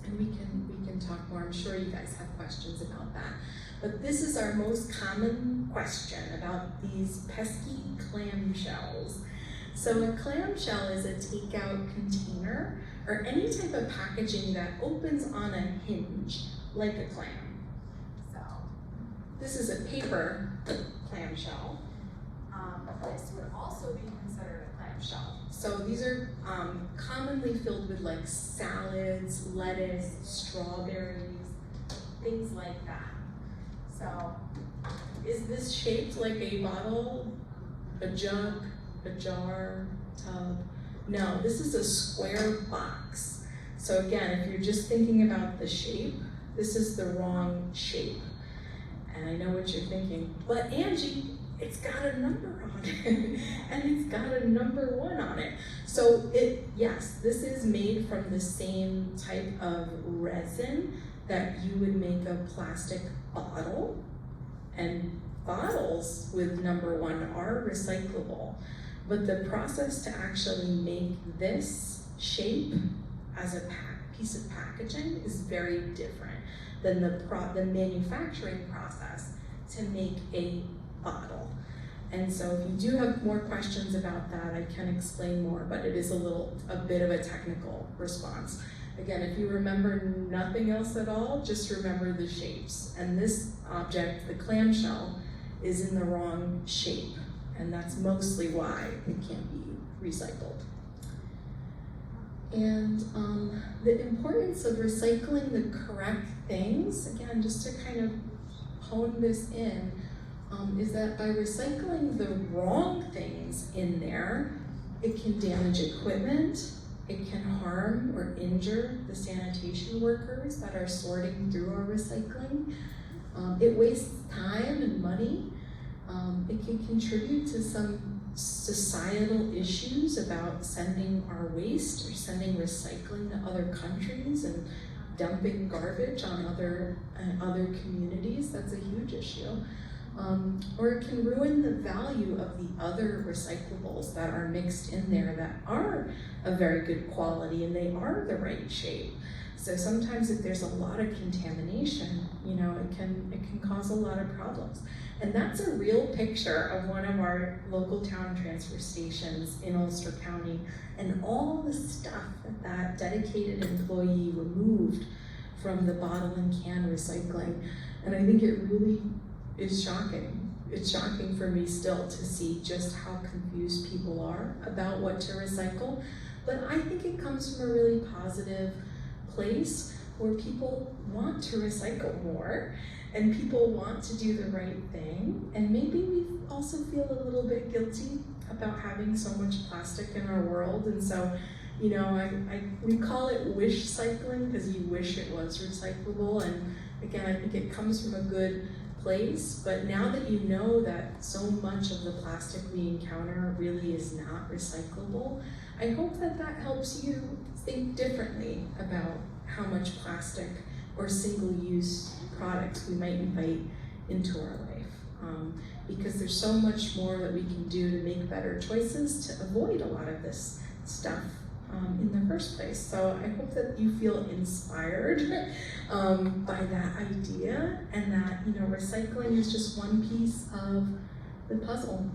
And we can talk more. I'm sure you guys have questions about that. But this is our most common question about these pesky clamshells. So a clamshell is a takeout container or any type of packaging that opens on a hinge, like a clam. So this is a paper clamshell. This would also be considered a clamshell. So these are commonly filled with like salads, lettuce, strawberries, things like that. So is this shaped like a bottle, a jug, a jar, tub? No, this is a square box. So again, if you're just thinking about the shape, this is the wrong shape. And I know what you're thinking, but Angie, it's got a number on it, and it's got a number 1 on it. So yes, this is made from the same type of resin that you would make a plastic bottle, and bottles with number 1 are recyclable. But the process to actually make this shape as a piece of packaging is very different than the manufacturing process to make a bottle. And so if you do have more questions about that, I can explain more, but it is a bit of a technical response. Again, if you remember nothing else at all, just remember the shapes. And this object, the clamshell, is in the wrong shape, and that's mostly why it can't be recycled. And the importance of recycling the correct things, again, just to kind of hone this in, is that by recycling the wrong things in there, it can damage equipment, it can harm or injure the sanitation workers that are sorting through our recycling. It wastes time and money. It can contribute to some societal issues about sending our waste or sending recycling to other countries and dumping garbage on other communities. That's a huge issue. Or it can ruin the value of the other recyclables that are mixed in there that are of very good quality and they are the right shape. So sometimes if there's a lot of contamination, it can cause a lot of problems. And that's a real picture of one of our local town transfer stations in Ulster County, and all the stuff that dedicated employee removed from the bottle and can recycling. And I think it really is shocking. It's shocking for me still to see just how confused people are about what to recycle. But I think it comes from a really positive place where people want to recycle more and people want to do the right thing. And maybe we also feel a little bit guilty about having so much plastic in our world. And so, we call it wish cycling because you wish it was recyclable. And again, I think it comes from a good place, but now that you know that so much of the plastic we encounter really is not recyclable, I hope that helps you think differently about how much plastic or single-use products we might invite into our life. Because there's so much more that we can do to make better choices to avoid a lot of this stuff in the first place. So I hope that you feel inspired by that idea, and that recycling is just one piece of the puzzle.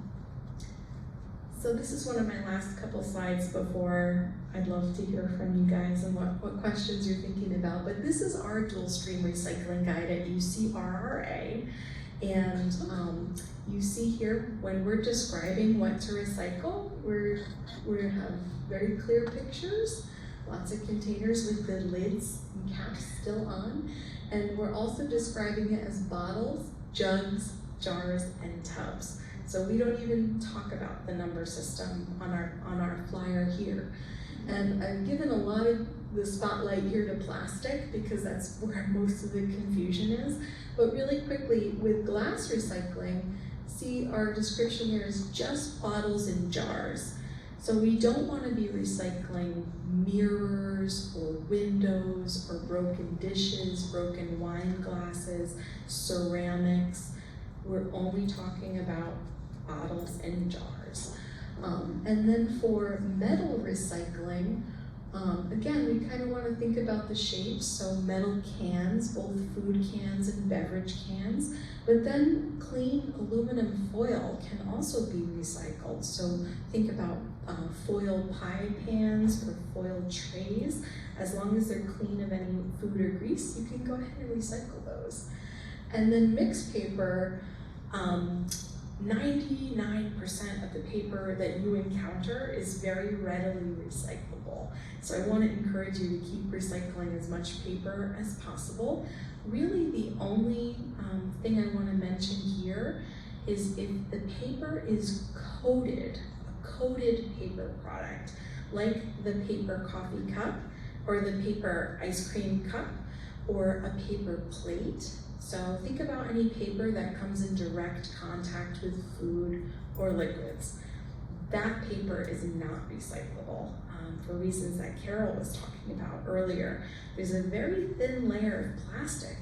So this is one of my last couple slides before I'd love to hear from you guys and what questions you're thinking about. But this is our dual stream recycling guide at UCRRA. And you see here, when we're describing what to recycle, we have very clear pictures, lots of containers with the lids and caps still on. And we're also describing it as bottles, jugs, jars, and tubs. So we don't even talk about the number system on our flyer here. And I've given a lot of the spotlight here to plastic because that's where most of the confusion is. But really quickly, with glass recycling, see our description here is just bottles and jars. So we don't want to be recycling mirrors or windows or broken dishes, broken wine glasses, ceramics. We're only talking about bottles and jars. And then for metal recycling, again, we kind of want to think about the shapes. So metal cans, both food cans and beverage cans, but then clean aluminum foil can also be recycled. So think about foil pie pans or foil trays. As long as they're clean of any food or grease, you can go ahead and recycle those. And then mixed paper, 99% of the paper that you encounter is very readily recyclable. So I want to encourage you to keep recycling as much paper as possible. Really, the only thing I want to mention here is if the paper is coated, a coated paper product, like the paper coffee cup or the paper ice cream cup or a paper plate. So think about any paper that comes in direct contact with food or liquids. That paper is not recyclable for reasons that Carol was talking about earlier. There's a very thin layer of plastic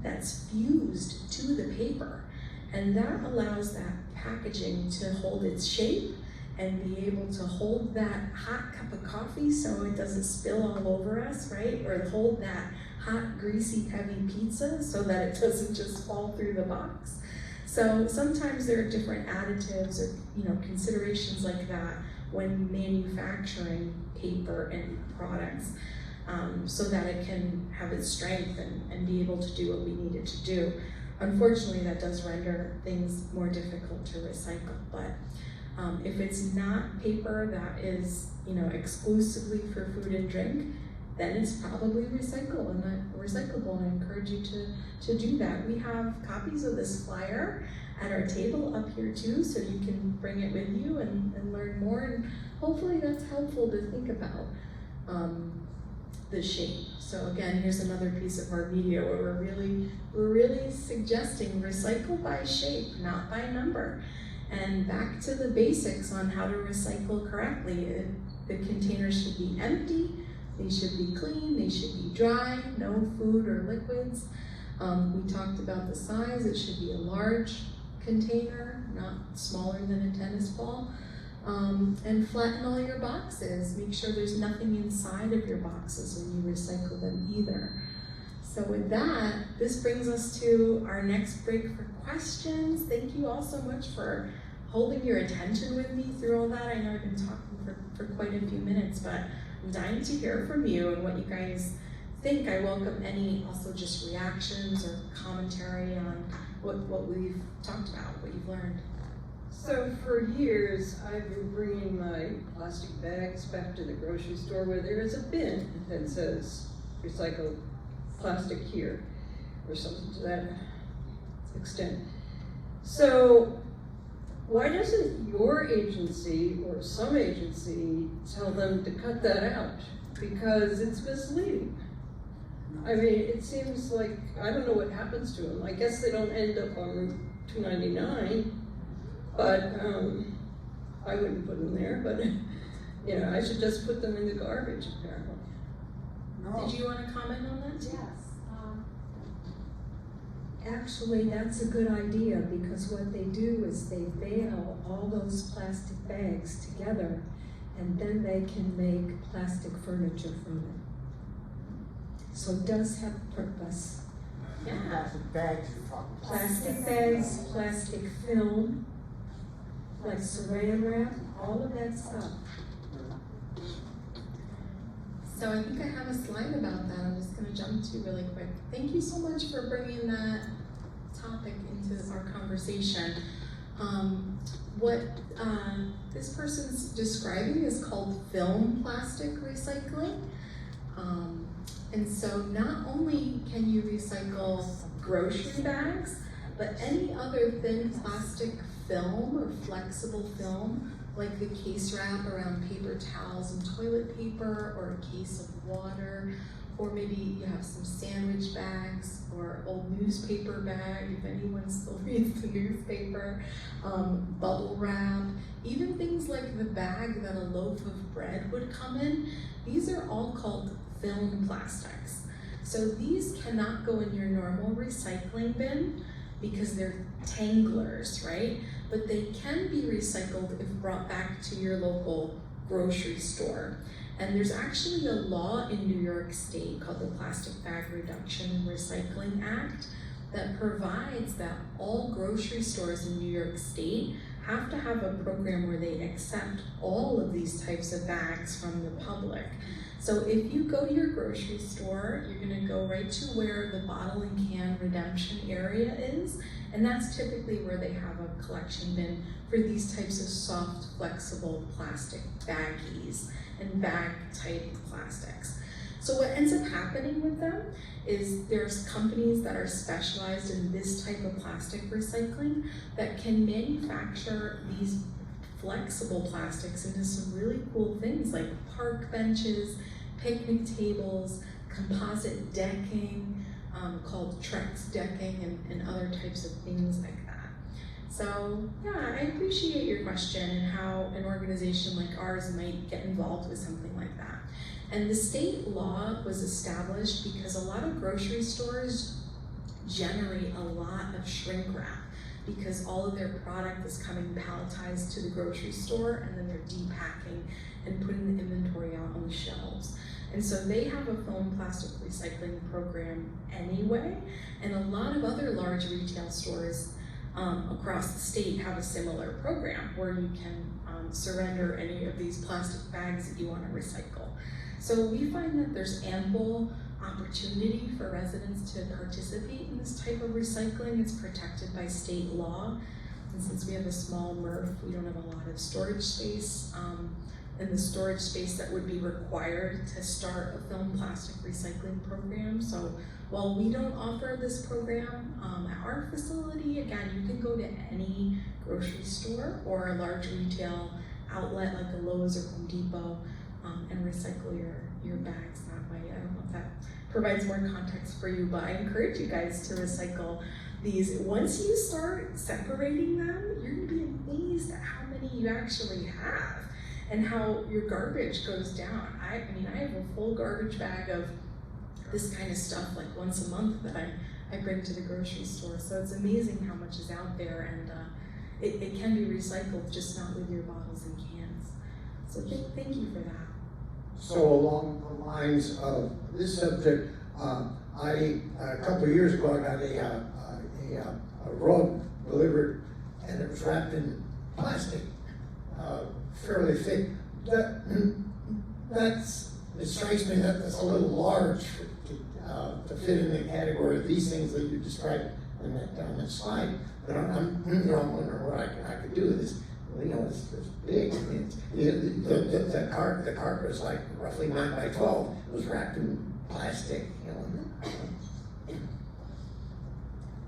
that's fused to the paper, and that allows that packaging to hold its shape and be able to hold that hot cup of coffee so it doesn't spill all over us, right? Or hold that hot, greasy, heavy pizza so that it doesn't just fall through the box. So sometimes there are different additives or considerations like that when manufacturing paper and products, so that it can have its strength and be able to do what we need it to do. Unfortunately, that does render things more difficult to recycle, but if it's not paper that is exclusively for food and drink, then it's probably recyclable, and I encourage you to do that. We have copies of this flyer at our table up here too, so you can bring it with you and learn more, and hopefully that's helpful to think about the shape. So again, here's another piece of our media where we're really suggesting recycle by shape, not by number. And back to the basics on how to recycle correctly. The containers should be empty, they should be clean, they should be dry, no food or liquids. We talked about the size, it should be a large container, not smaller than a tennis ball. And flatten all your boxes. Make sure there's nothing inside of your boxes when you recycle them either. So with that, this brings us to our next break for questions. Thank you all so much for holding your attention with me through all that. I know I've been talking for quite a few minutes, but I'm dying to hear from you and what you guys think. I welcome any also just reactions or commentary on what we've talked about, what you've learned. So for years, I've been bringing my plastic bags back to the grocery store where there is a bin that says recycled plastic here, or something to that extent. So why doesn't your agency or some agency tell them to cut that out? Because it's misleading. I mean, it seems like, I don't know what happens to them. I guess they don't end up on Route 299, but I wouldn't put them there, but I should just put them in the garbage apparently. No. Did you want to comment on that? Yes. Actually, that's a good idea, because what they do is they bale all those plastic bags together, and then they can make plastic furniture from it. So it does have a purpose. Yeah. Plastic bags you're talking about. Plastic bags, plastic film, like saran wrap, all of that stuff. So I think I have a slide about that. I'm just going to jump to really quick. Thank you so much for bringing that topic into our conversation. What this person's describing is called film plastic recycling. And so not only can you recycle grocery bags, but any other thin plastic film or flexible film, like the case wrap around paper towels and toilet paper, or a case of water, or maybe you have some sandwich bags or old newspaper bag, if anyone still reads the newspaper, bubble wrap, even things like the bag that a loaf of bread would come in. These are all called film plastics. So these cannot go in your normal recycling bin because they're tanglers, right? But they can be recycled if brought back to your local grocery store. And there's actually a law in New York State called the Plastic Bag Reduction and Recycling Act that provides that all grocery stores in New York State have to have a program where they accept all of these types of bags from the public. So if you go to your grocery store, you're gonna go right to where the bottle and can redemption area is, and that's typically where they have a collection bin for these types of soft, flexible plastic baggies and bag type plastics. So what ends up happening with them is there's companies that are specialized in this type of plastic recycling that can manufacture these flexible plastics into some really cool things like park benches, picnic tables, composite decking, called Trex decking and other types of things like that. So yeah, I appreciate your question and how an organization like ours might get involved with something like that. And the state law was established because a lot of grocery stores generate a lot of shrink wrap because all of their product is coming palletized to the grocery store and then they're depacking and putting the inventory out on the shelves. And so they have a foam plastic recycling program anyway, and a lot of other large retail stores across the state have a similar program where you can surrender any of these plastic bags that you want to recycle. So we find that there's ample opportunity for residents to participate in this type of recycling. It's protected by state law. And since we have a small MRF, we don't have a lot of storage space. And the storage space that would be required to start a film plastic recycling program. So while we don't offer this program at our facility, again, you can go to any grocery store or a large retail outlet like a Lowe's or Home Depot and recycle your bags that way. I don't know if that provides more context for you, but I encourage you guys to recycle these. Once you start separating them, you're gonna be amazed at how many you actually have and how your garbage goes down. I mean, I have a full garbage bag of this kind of stuff like once a month that I bring to the grocery store. So it's amazing how much is out there, and it can be recycled, just not with your bottles and cans. So thank you for that. So along the lines of this subject, a couple of years ago, I got a rug delivered, and it was wrapped in plastic, fairly thick. It strikes me that that's a little large to fit in the category of these things that you described on that slide. But I'm wondering what I could do with this. It's big. The carpet is like roughly 9 by 12. It was wrapped in plastic.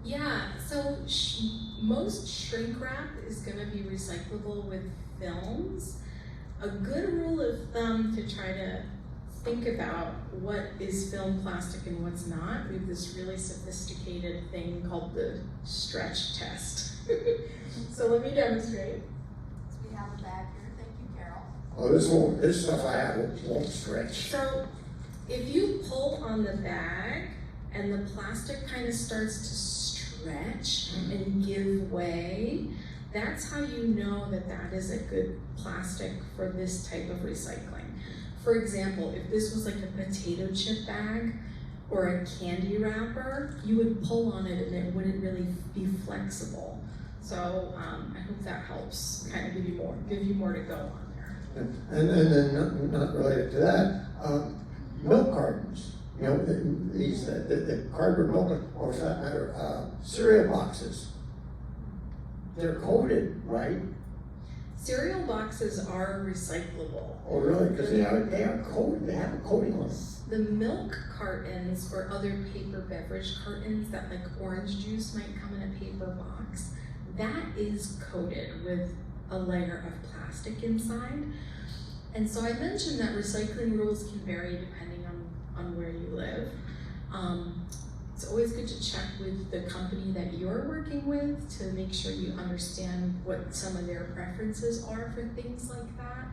Yeah, so most shrink wrap is going to be recyclable with films. A good rule of thumb to try to think about what is film plastic and what's not, we have this really sophisticated thing called the stretch test. So let me demonstrate. We have a bag here. Thank you, Carol. Oh, this stuff I have won't stretch. So if you pull on the bag and the plastic kind of starts to stretch and give way, that's how you know that that is a good plastic for this type of recycling. For example, if this was like a potato chip bag or a candy wrapper, you would pull on it and it wouldn't really be flexible. So I hope that helps kind of give you more to go on there. And then not related to that, milk cartons. These the cardboard milk, or for that matter, cereal boxes. They're coated, right? Cereal boxes are recyclable. Oh, really? Because they are coated. They have a coating on them. The milk cartons or other paper beverage cartons that like orange juice might come in a paper box, that is coated with a layer of plastic inside. And so I mentioned that recycling rules can vary depending on where you live. It's always good to check with the company that you're working with to make sure you understand what some of their preferences are for things like that.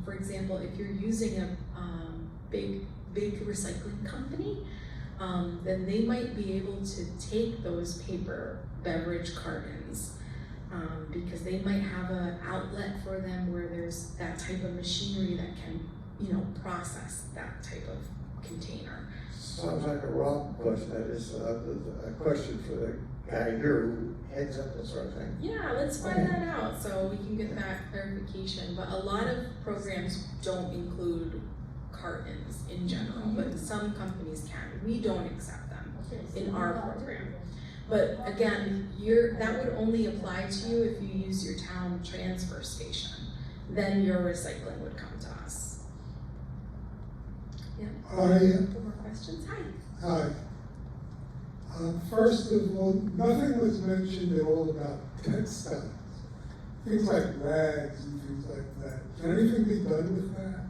For example, if you're using a big recycling company, then they might be able to take those paper beverage cartons because they might have an outlet for them where there's that type of machinery that can, process that type of container. Sounds like a Rob question. That is a question for the guy here who heads up this sort of thing. Yeah, let's find that out so we can get that clarification. But a lot of programs don't include cartons in general, but some companies can. We don't accept them in our program. But again, that would only apply to you if you use your town transfer station. Then your recycling would come to us. Yeah. More questions? Hi. Hi. First of all, nothing was mentioned at all about textiles. Things like rags and things like that. Can anything be done with that?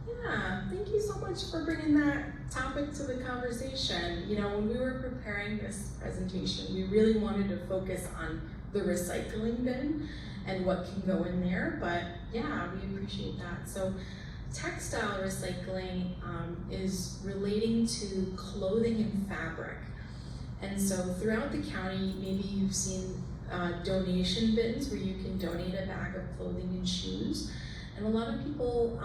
Yeah, thank you so much for bringing that topic to the conversation. You know, when we were preparing this presentation, we really wanted to focus on the recycling bin and what can go in there, but yeah, we appreciate that. So textile recycling is relating to clothing and fabric. And so throughout the county, maybe you've seen donation bins where you can donate a bag of clothing and shoes. And a lot of people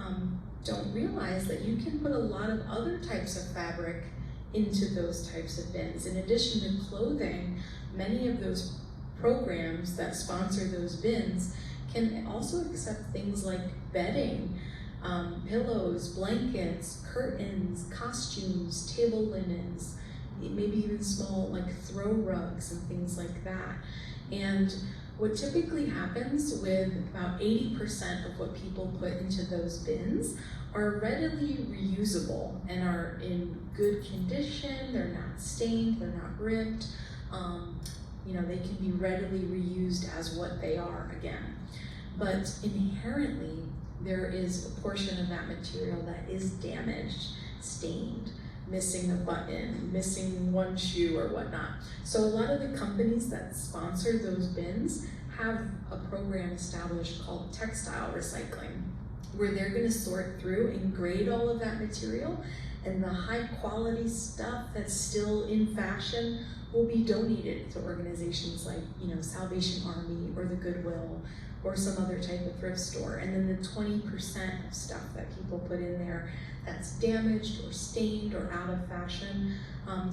don't realize that you can put a lot of other types of fabric into those types of bins. In addition to clothing, many of those programs that sponsor those bins can also accept things like bedding, pillows, blankets, curtains, costumes, table linens, maybe even small like throw rugs and things like that. And what typically happens with about 80% of what people put into those bins are readily reusable and are in good condition. They're not stained, they're not ripped. You know, they can be readily reused as what they are again. But inherently, there is a portion of that material that is damaged, stained, missing a button, missing one shoe or whatnot. So a lot of the companies that sponsor those bins have a program established called textile recycling, where they're gonna sort through and grade all of that material, and the high quality stuff that's still in fashion will be donated to organizations like, you know, Salvation Army or the Goodwill or some other type of thrift store. And then the 20% of stuff that people put in there that's damaged or stained or out of fashion,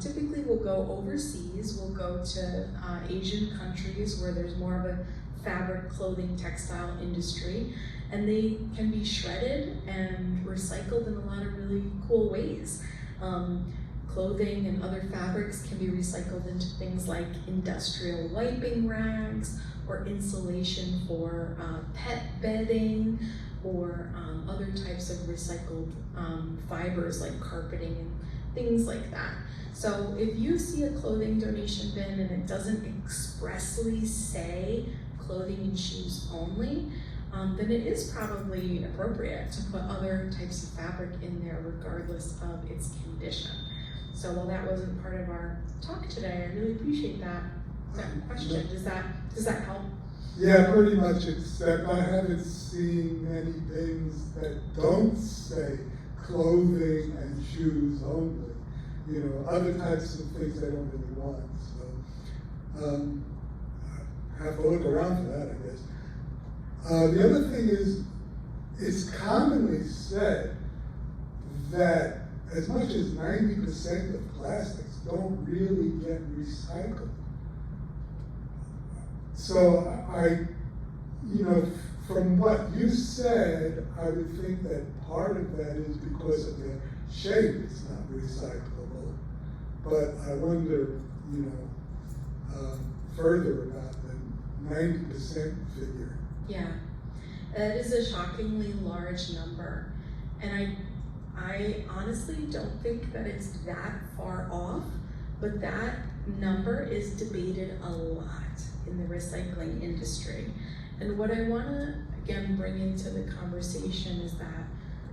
typically will go overseas, will go to Asian countries where there's more of a fabric, clothing, textile industry, and they can be shredded and recycled in a lot of really cool ways. Clothing and other fabrics can be recycled into things like industrial wiping rags or insulation for pet bedding, or other types of recycled fibers like carpeting and things like that. So if you see a clothing donation bin and it doesn't expressly say clothing and shoes only, then it is probably appropriate to put other types of fabric in there regardless of its condition. So while that wasn't part of our talk today, I really appreciate that question. Does that help? Yeah, pretty much, except I haven't seen many bins that don't say clothing and shoes only. You know, other types of things they don't really want. So I have to look around for that, I guess. The other thing is, it's commonly said that as much as 90% of plastics don't really get recycled. So you know, from what you said, I would think that part of that is because of the shape, it's not recyclable. But I wonder, you know, further about the 90% figure. Yeah, that is a shockingly large number. And I honestly don't think that it's that far off, but that number is debated a lot in the recycling industry. And what I wanna, again, bring into the conversation is that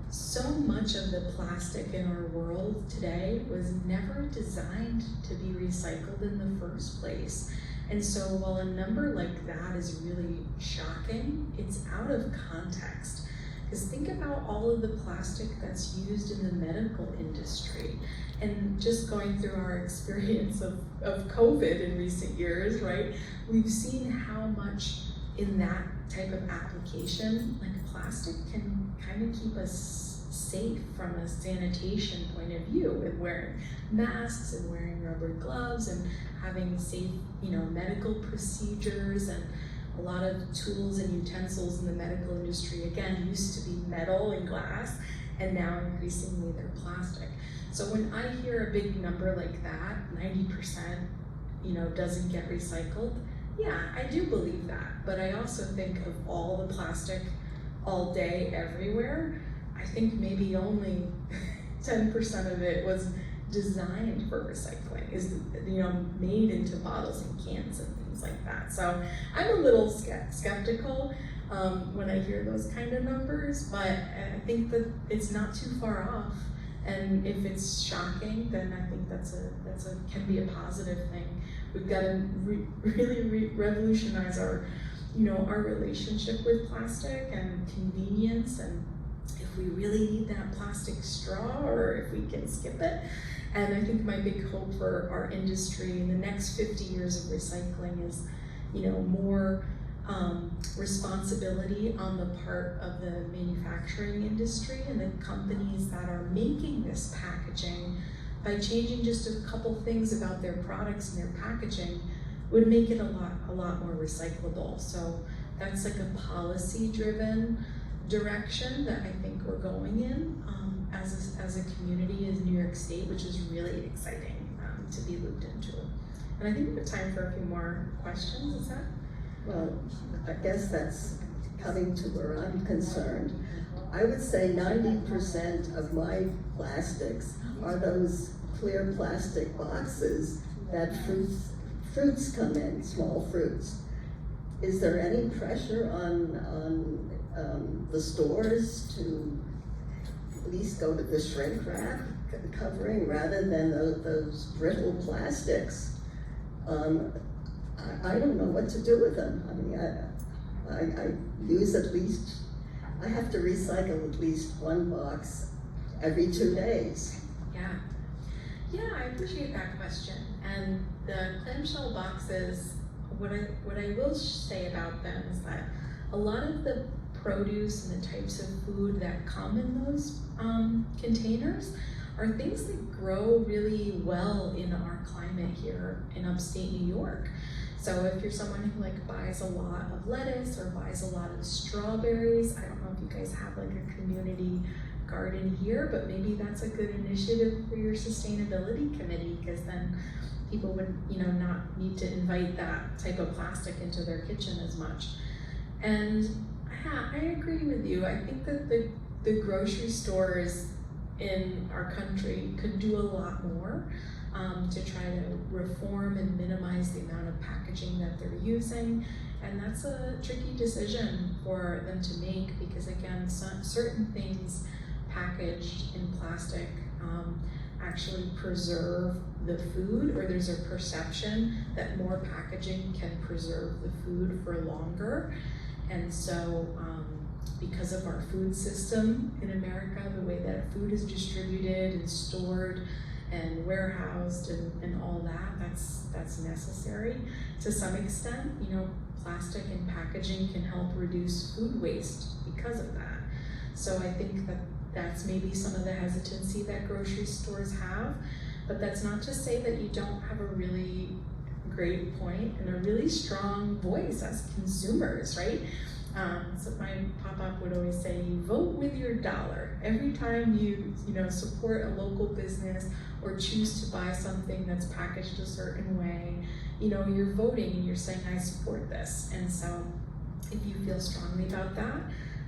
so much of the plastic in our world today was never designed to be recycled in the first place. And so while a number like that is really shocking, it's out of context. Because think about all of the plastic that's used in the medical industry. And just going through our experience of COVID in recent years, right? We've seen how much in that type of application, like plastic can kind of keep us safe from a sanitation point of view, with wearing masks and wearing rubber gloves and having safe, you know, medical procedures, and a lot of tools and utensils in the medical industry, again, used to be metal and glass, and now increasingly they're plastic. So when I hear a big number like that, 90%, you know, doesn't get recycled, yeah, I do believe that. But I also think of all the plastic all day, everywhere, I think maybe only 10% of it was designed for recycling, is, you know, made into bottles and cans and things like that. So I'm a little skeptical when I hear those kind of numbers, but I think that it's not too far off. And if it's shocking, then I think can be a positive thing. We've got to really revolutionize our relationship with plastic and convenience, and if we really need that plastic straw or if we can skip it. And I think my big hope for our industry in the next 50 years of recycling is, more responsibility on the part of the manufacturing industry and the companies that are making this packaging. By changing just a couple things about their products and their packaging would make it a lot more recyclable. So that's like a policy-driven direction that I think we're going in as a community in New York State, which is really exciting to be looped into. And I think we have time for a few more questions. Is that? Well, I guess that's coming to where I'm concerned. I would say 90% of my plastics are those clear plastic boxes that fruits come in, small fruits. Is there any pressure on the stores to at least go to the shrink wrap covering rather than those brittle plastics? I don't know what to do with them. I mean, I use I have to recycle at least one box every 2 days. Yeah, I appreciate that question. And the clamshell boxes, what I will say about them is that a lot of the produce and the types of food that come in those containers are things that grow really well in our climate here in upstate New York. So if you're someone who buys a lot of lettuce or buys a lot of strawberries, I don't know if you guys have a community garden here, but maybe that's a good initiative for your sustainability committee, because then people would not need to invite that type of plastic into their kitchen as much. And yeah, I agree with you. I think that the grocery stores in our country could do a lot more to try to reform and minimize the amount of packaging that they're using. And that's a tricky decision for them to make, because again, certain things packaged in plastic actually preserve the food, or there's a perception that more packaging can preserve the food for longer. And so because of our food system in America, the way that food is distributed and stored and warehoused and all that, that's necessary. To some extent, plastic and packaging can help reduce food waste because of that. So I think that's maybe some of the hesitancy that grocery stores have, but that's not to say that you don't have a really great point and a really strong voice as consumers, right? So my pop-up would always say, you vote with your dollar. Every time you support a local business or choose to buy something that's packaged a certain way, you're voting and you're saying, I support this. And so if you feel strongly about that,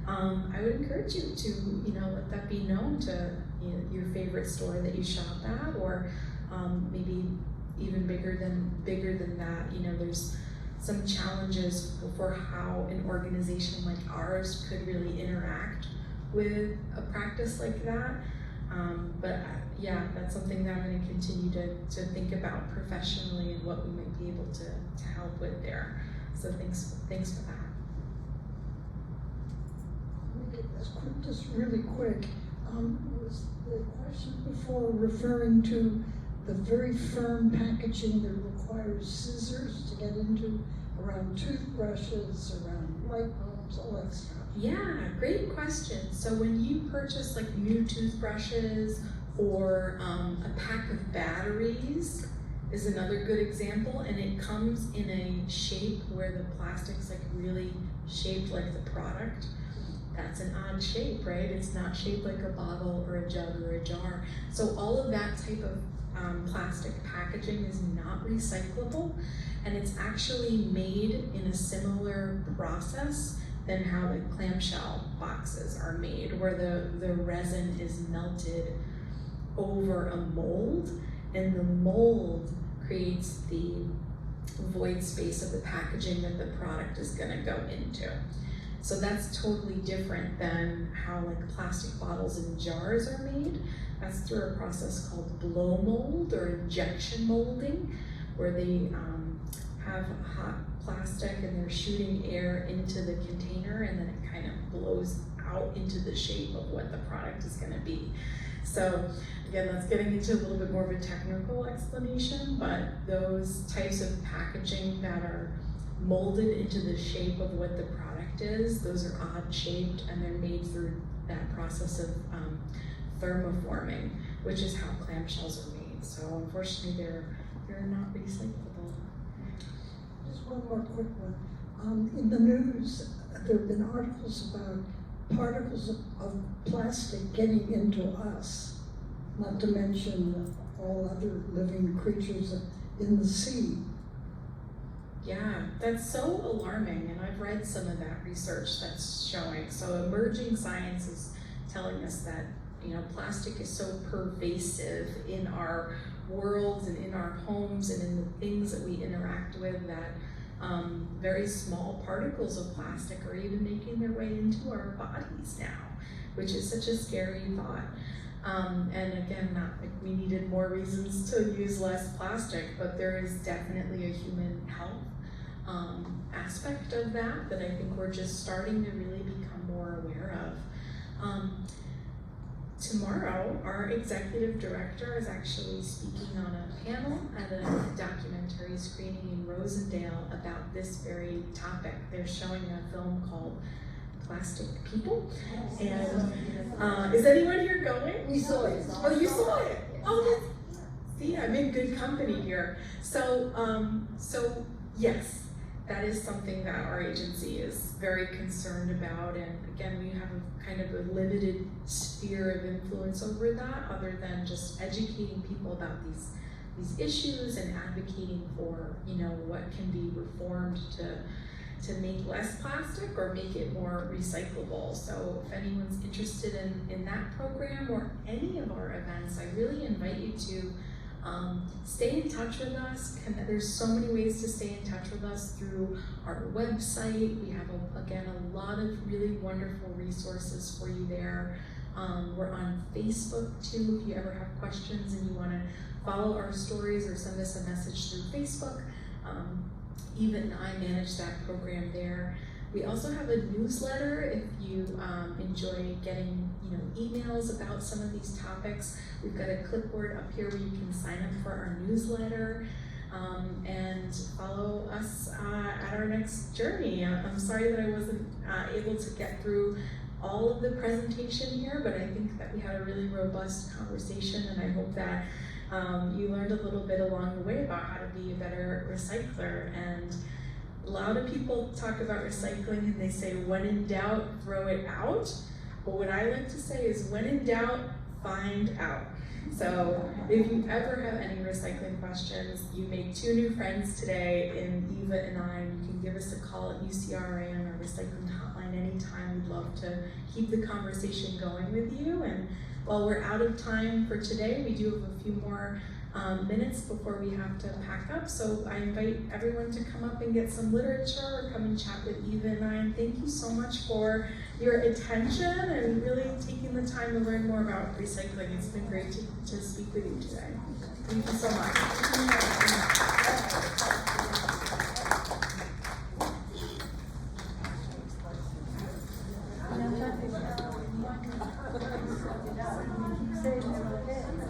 I would encourage you to, let that be known to your favorite store that you shop at, or maybe even bigger than that. There's some challenges for how an organization like ours could really interact with a practice like that. But yeah, that's something that I'm going to continue to think about professionally and what we might be able to help with there. So thanks for that. Just really quick, was the question before referring to the very firm packaging that requires scissors to get into, around toothbrushes, around light bulbs, all that stuff? Yeah, great question. So when you purchase new toothbrushes or a pack of batteries is another good example, and it comes in a shape where the plastic's really shaped like the product. That's an odd shape, right? It's not shaped like a bottle or a jug or a jar. So all of that type of plastic packaging is not recyclable, and it's actually made in a similar process than how the clamshell boxes are made, where the resin is melted over a mold, and the mold creates the void space of the packaging that the product is gonna go into. So that's totally different than how like plastic bottles and jars are made. That's through a process called blow mold or injection molding, where they have hot plastic and they're shooting air into the container, and then it kind of blows out into the shape of what the product is gonna be. So again, that's getting into a little bit more of a technical explanation, but those types of packaging that are molded into the shape of what the product is, those are odd shaped, and they're made through that process of thermoforming, which is how clamshells are made. So unfortunately, they're not recyclable. Just one more quick one. In the news, there have been articles about particles of plastic getting into us, not to mention all other living creatures in the sea. Yeah, that's so alarming, and I've read some of that research that's showing. So emerging science is telling us that, you know, plastic is so pervasive in our worlds and in our homes and in the things that we interact with that very small particles of plastic are even making their way into our bodies now, which is such a scary thought. And again, not like we needed more reasons to use less plastic, but there is definitely a human health aspect of that I think we're just starting to really become more aware of. Tomorrow, our executive director is actually speaking on a panel at a documentary screening in Rosendale about this very topic. They're showing a film called Plastic People. And is anyone here going? We saw it. Oh, you saw it? Oh, see, I'm in good company here. So yes, that is something that our agency is very concerned about. And again, we have a kind of a limited sphere of influence over that, other than just educating people about these issues and advocating for, you know, what can be reformed to make less plastic or make it more recyclable. So if anyone's interested in that program or any of our events, I really invite you to stay in touch with us. There's so many ways to stay in touch with us through our website. We have, again, a lot of really wonderful resources for you there. We're on Facebook too, if you ever have questions and you want to follow our stories or send us a message through Facebook. Even I manage that program there. We also have a newsletter if you enjoy getting, you know, emails about some of these topics. We've got a clipboard up here where you can sign up for our newsletter and follow us at our next journey. I'm sorry that I wasn't able to get through all of the presentation here, but I think that we had a really robust conversation, and I hope that you learned a little bit along the way about how to be a better recycler. And a lot of people talk about recycling and they say, when in doubt, throw it out. But what I like to say is, when in doubt, find out. So if you ever have any recycling questions, you made 2 new friends today in Eva and I. You can give us a call at UCRRA on our recycling hotline anytime. We'd love to keep the conversation going with you. And while we're out of time for today, we do have a few more minutes before we have to pack up. So I invite everyone to come up and get some literature or come and chat with Eva and I. And thank you so much for your attention and really taking the time to learn more about recycling. It's been great to speak with you today. Thank you so much.